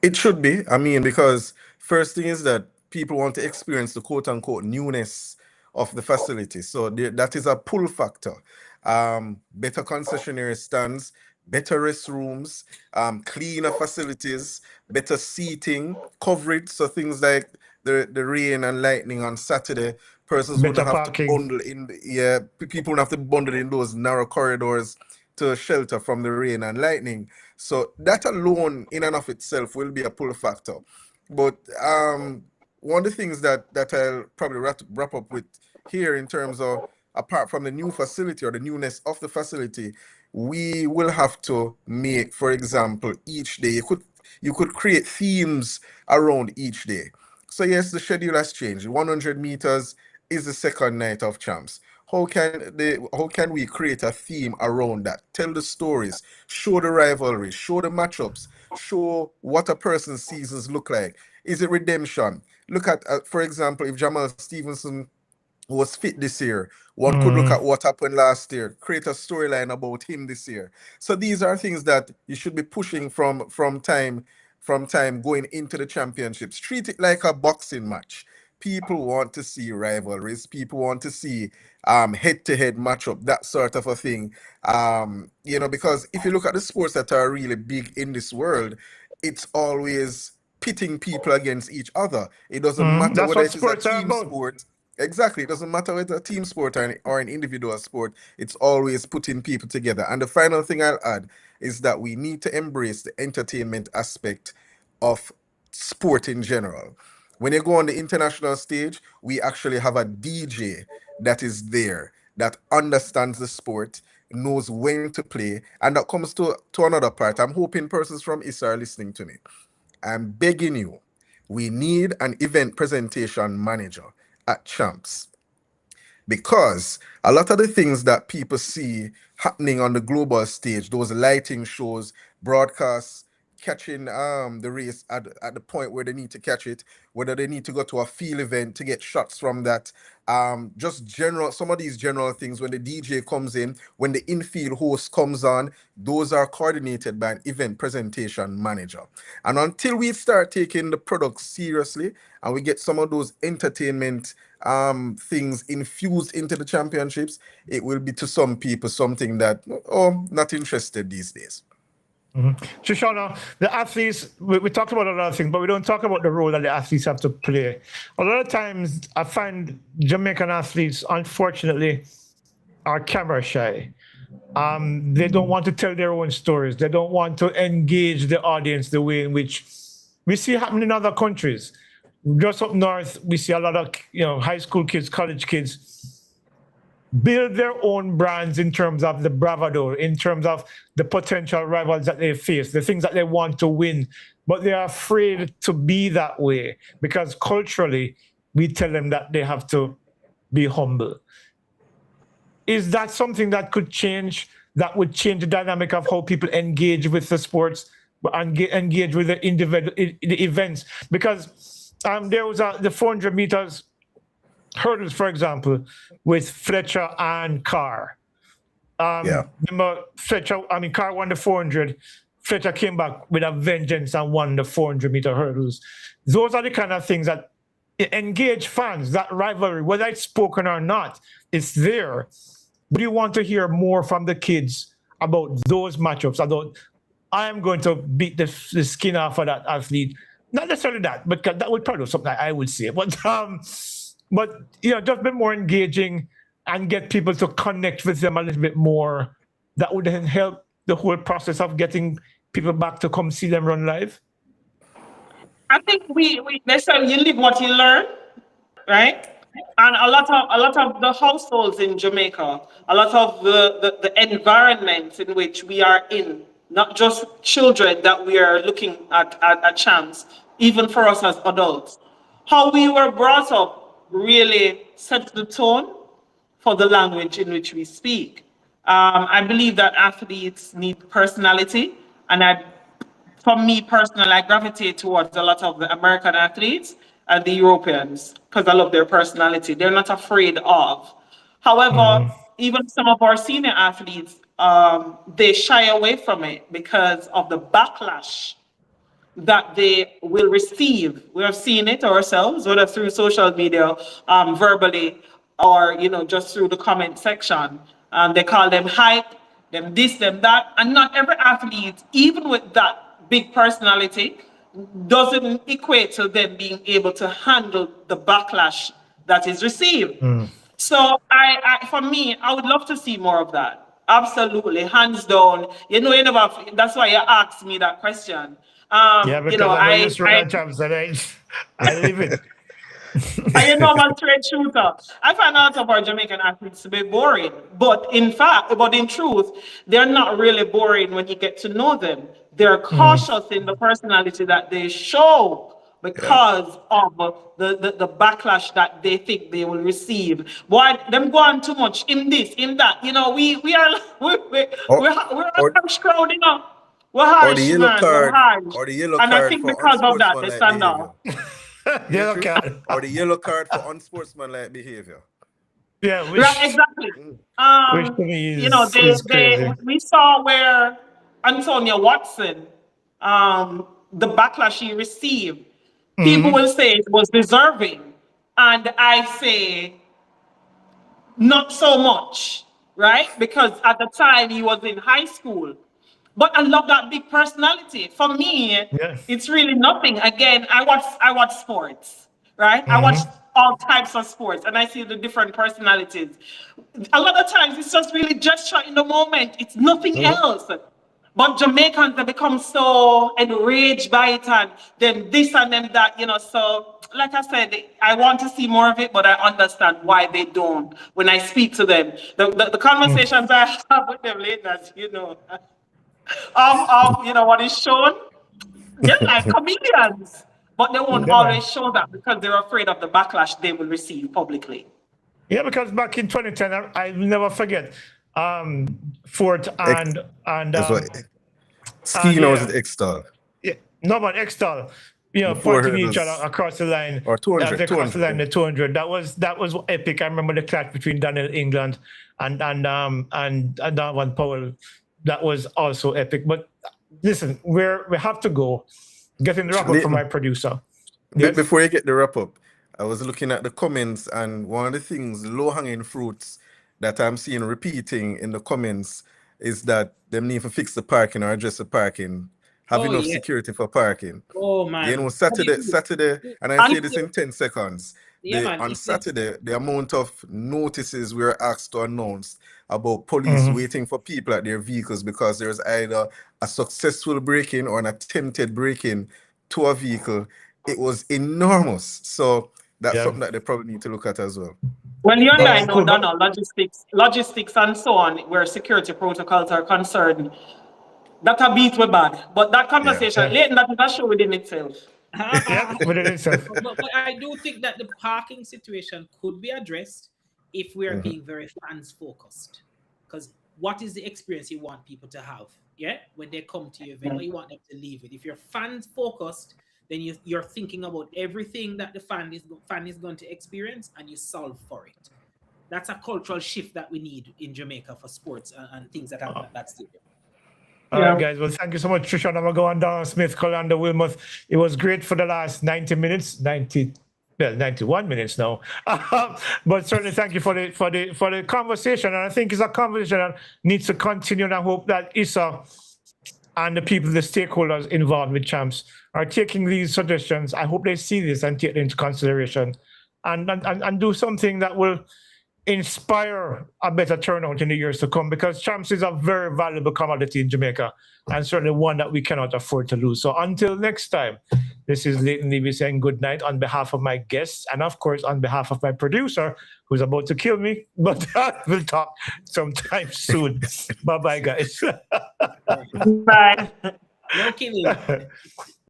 It should be. I mean, because first thing is that people want to experience the quote unquote newness of the facility. So that is a pull factor. Better concessionary stands, better restrooms, cleaner facilities, better seating, coverage. So things like the rain and lightning on Saturday, persons Better wouldn't have to parking. bundle in. People wouldn't have to bundle in those narrow corridors to shelter from the rain and lightning. So that alone, in and of itself, will be a pull factor. But one of the things that I'll probably wrap up with here, in terms of, apart from the new facility or the newness of the facility, we will have to make, for example, each day you could create themes around each day. So yes, the schedule has changed. 100 meters is the second night of Champs. How can we create a theme around that? Tell the stories, show the rivalries, show the matchups, show what a person's seasons look like. Is it redemption? Look at, for example, if Jamal Stevenson was fit this year, one could look at what happened last year, create a storyline about him this year. So these are things that you should be pushing from time going into the championships. Treat it like a boxing match. People want to see rivalries. People want to see head-to-head matchup, that sort of a thing. Because if you look at the sports that are really big in this world, it's always pitting people against each other. It doesn't matter That's whether what it is a sports are team about. sport. Exactly. It doesn't matter whether it's a team sport or an individual sport. It's always putting people together. And the final thing I'll add is that we need to embrace the entertainment aspect of sport in general. When you go on the international stage, we actually have a DJ that is there, that understands the sport, knows when to play, and that comes to another part. I'm hoping persons from ISA are listening to me. I'm begging you, we need an event presentation manager at Champs, because a lot of the things that people see happening on the global stage, those lighting shows, broadcasts, catching the race at the point where they need to catch it, whether they need to go to a field event to get shots from that, just general, some of these general things, when the DJ comes in, when the infield host comes on, those are coordinated by an event presentation manager. And until we start taking the product seriously and we get some of those entertainment things infused into the championships, it will be to some people something that, not interested these days. Shoshana, the athletes, we talked about a lot of things, but we don't talk about the role that the athletes have to play. A lot of times I find Jamaican athletes, unfortunately, are camera shy. They don't want to tell their own stories. They don't want to engage the audience the way in which we see happen in other countries. Just up north, we see a lot of high school kids, college kids build their own brands in terms of the bravado, in terms of the potential rivals that they face, the things that they want to win, but they are afraid to be that way because culturally we tell them that they have to be humble. Is that something that could change, that would change the dynamic of how people engage with the sports and engage with the individual the events? Because there was the 400 meters hurdles, for example, with Fletcher and Carr. Remember, Carr won the 400. Fletcher came back with a vengeance and won the 400-meter hurdles. Those are the kind of things that engage fans, that rivalry, whether it's spoken or not, it's there. But you want to hear more from the kids about those matchups, about I am going to beat the skin off of that athlete. Not necessarily that, but that would probably be something I would say. But just be more engaging and get people to connect with them a little bit more. That would then help the whole process of getting people back to come see them run live. I think they say you live what you learn, right? And a lot of the households in Jamaica, a lot of the environments in which we are in, not just children that we are looking at Champs, even for us as adults, how we were brought up really sets the tone for the language in which we speak. I believe that athletes need personality, and for me personally, I gravitate towards a lot of the American athletes and the Europeans because I love their personality. They're not afraid of. However, even some of our senior athletes, they shy away from it because of the backlash that they will receive. We have seen it ourselves, whether through social media, verbally, or just through the comment section. They call them hype, them this, them that, and not every athlete, even with that big personality, doesn't equate to them being able to handle the backlash that is received. So for me, I would love to see more of that. Absolutely, hands down. That's why you asked me that question. Yeah, because I just run out jobs and I live it. I'm a straight shooter. I find a lot of our Jamaican athletes to be boring, but in truth, they're not really boring when you get to know them. They're cautious in the personality that they show because of the backlash that they think they will receive. Boy, them go on too much in this, in that. We're harsh crowd, We're harsh, man. We're harsh. Or the yellow And card I think for because of that, they stand behavior. out. Yellow card. Or the yellow card for unsportsmanlike behavior. Yeah, Right, exactly. which to me is crazy. We saw where Antonia Watson, the backlash she received, people will say it was deserving. And I say, not so much, right? Because at the time he was in high school. But I love that big personality. For me, it's really nothing. Again, I watch sports, right? I watch all types of sports and I see the different personalities. A lot of times it's just really gesture in the moment. It's nothing else. But Jamaicans, they become so enraged by it and then this and then that, So, like I said, I want to see more of it, but I understand why they don't. When I speak to them, the conversations I have with them later, what is shown, they're like comedians, but they won't always show that because they're afraid of the backlash they will receive publicly. Yeah, because back in 2010, I'll never forget, Fort and Skiing was it X-Star? Yeah, no, but X-Star, pointing each other across the line. Or 200. Across the line, the 200. That was epic. I remember the clash between Daniel England and that one Powell. That was also epic. But listen, we have to go. Getting the wrap up from my producer. Yes? Before you get the wrap up, I was looking at the comments, and one of the things, low-hanging fruits that I'm seeing repeating in the comments is that them need to fix the parking or address the parking. Have enough security for parking. Oh man. Saturday, and I say this in 10 seconds. On Saturday, the amount of notices we were asked to announce about police waiting for people at their vehicles because there's either a successful break-in or an attempted break-in to a vehicle, it was enormous. So that's something that they probably need to look at as well. When you and I know that logistics and so on, where security protocols are concerned, that a beat were bad. But that conversation, later, that is a show within itself. But I do think that the parking situation could be addressed if we are being very fans focused. Because what is the experience you want people to have? Yeah, when they come to your event, what you want them to leave with. If you're fans focused, then you're thinking about everything that the fan is going to experience, and you solve for it. That's a cultural shift that we need in Jamaica for sports and things that happen at that stadium. All right, guys. Well, thank you so much, Trisha. I'm going to go on down Smith, Kalando, Wilmouth. It was great for the last 91 minutes now. But certainly thank you for the conversation. And I think it's a conversation that needs to continue. And I hope that Issa and the people, the stakeholders involved with Champs are taking these suggestions. I hope they see this and take it into consideration and do something that will inspire a better turnout in the years to come, because Champs is a very valuable commodity in Jamaica and certainly one that we cannot afford to lose. So until next time, this is Leighton Levy saying good night on behalf of my guests and of course on behalf of my producer who's about to kill me, but we'll talk sometime soon. Bye-bye, guys. Bye. No killing.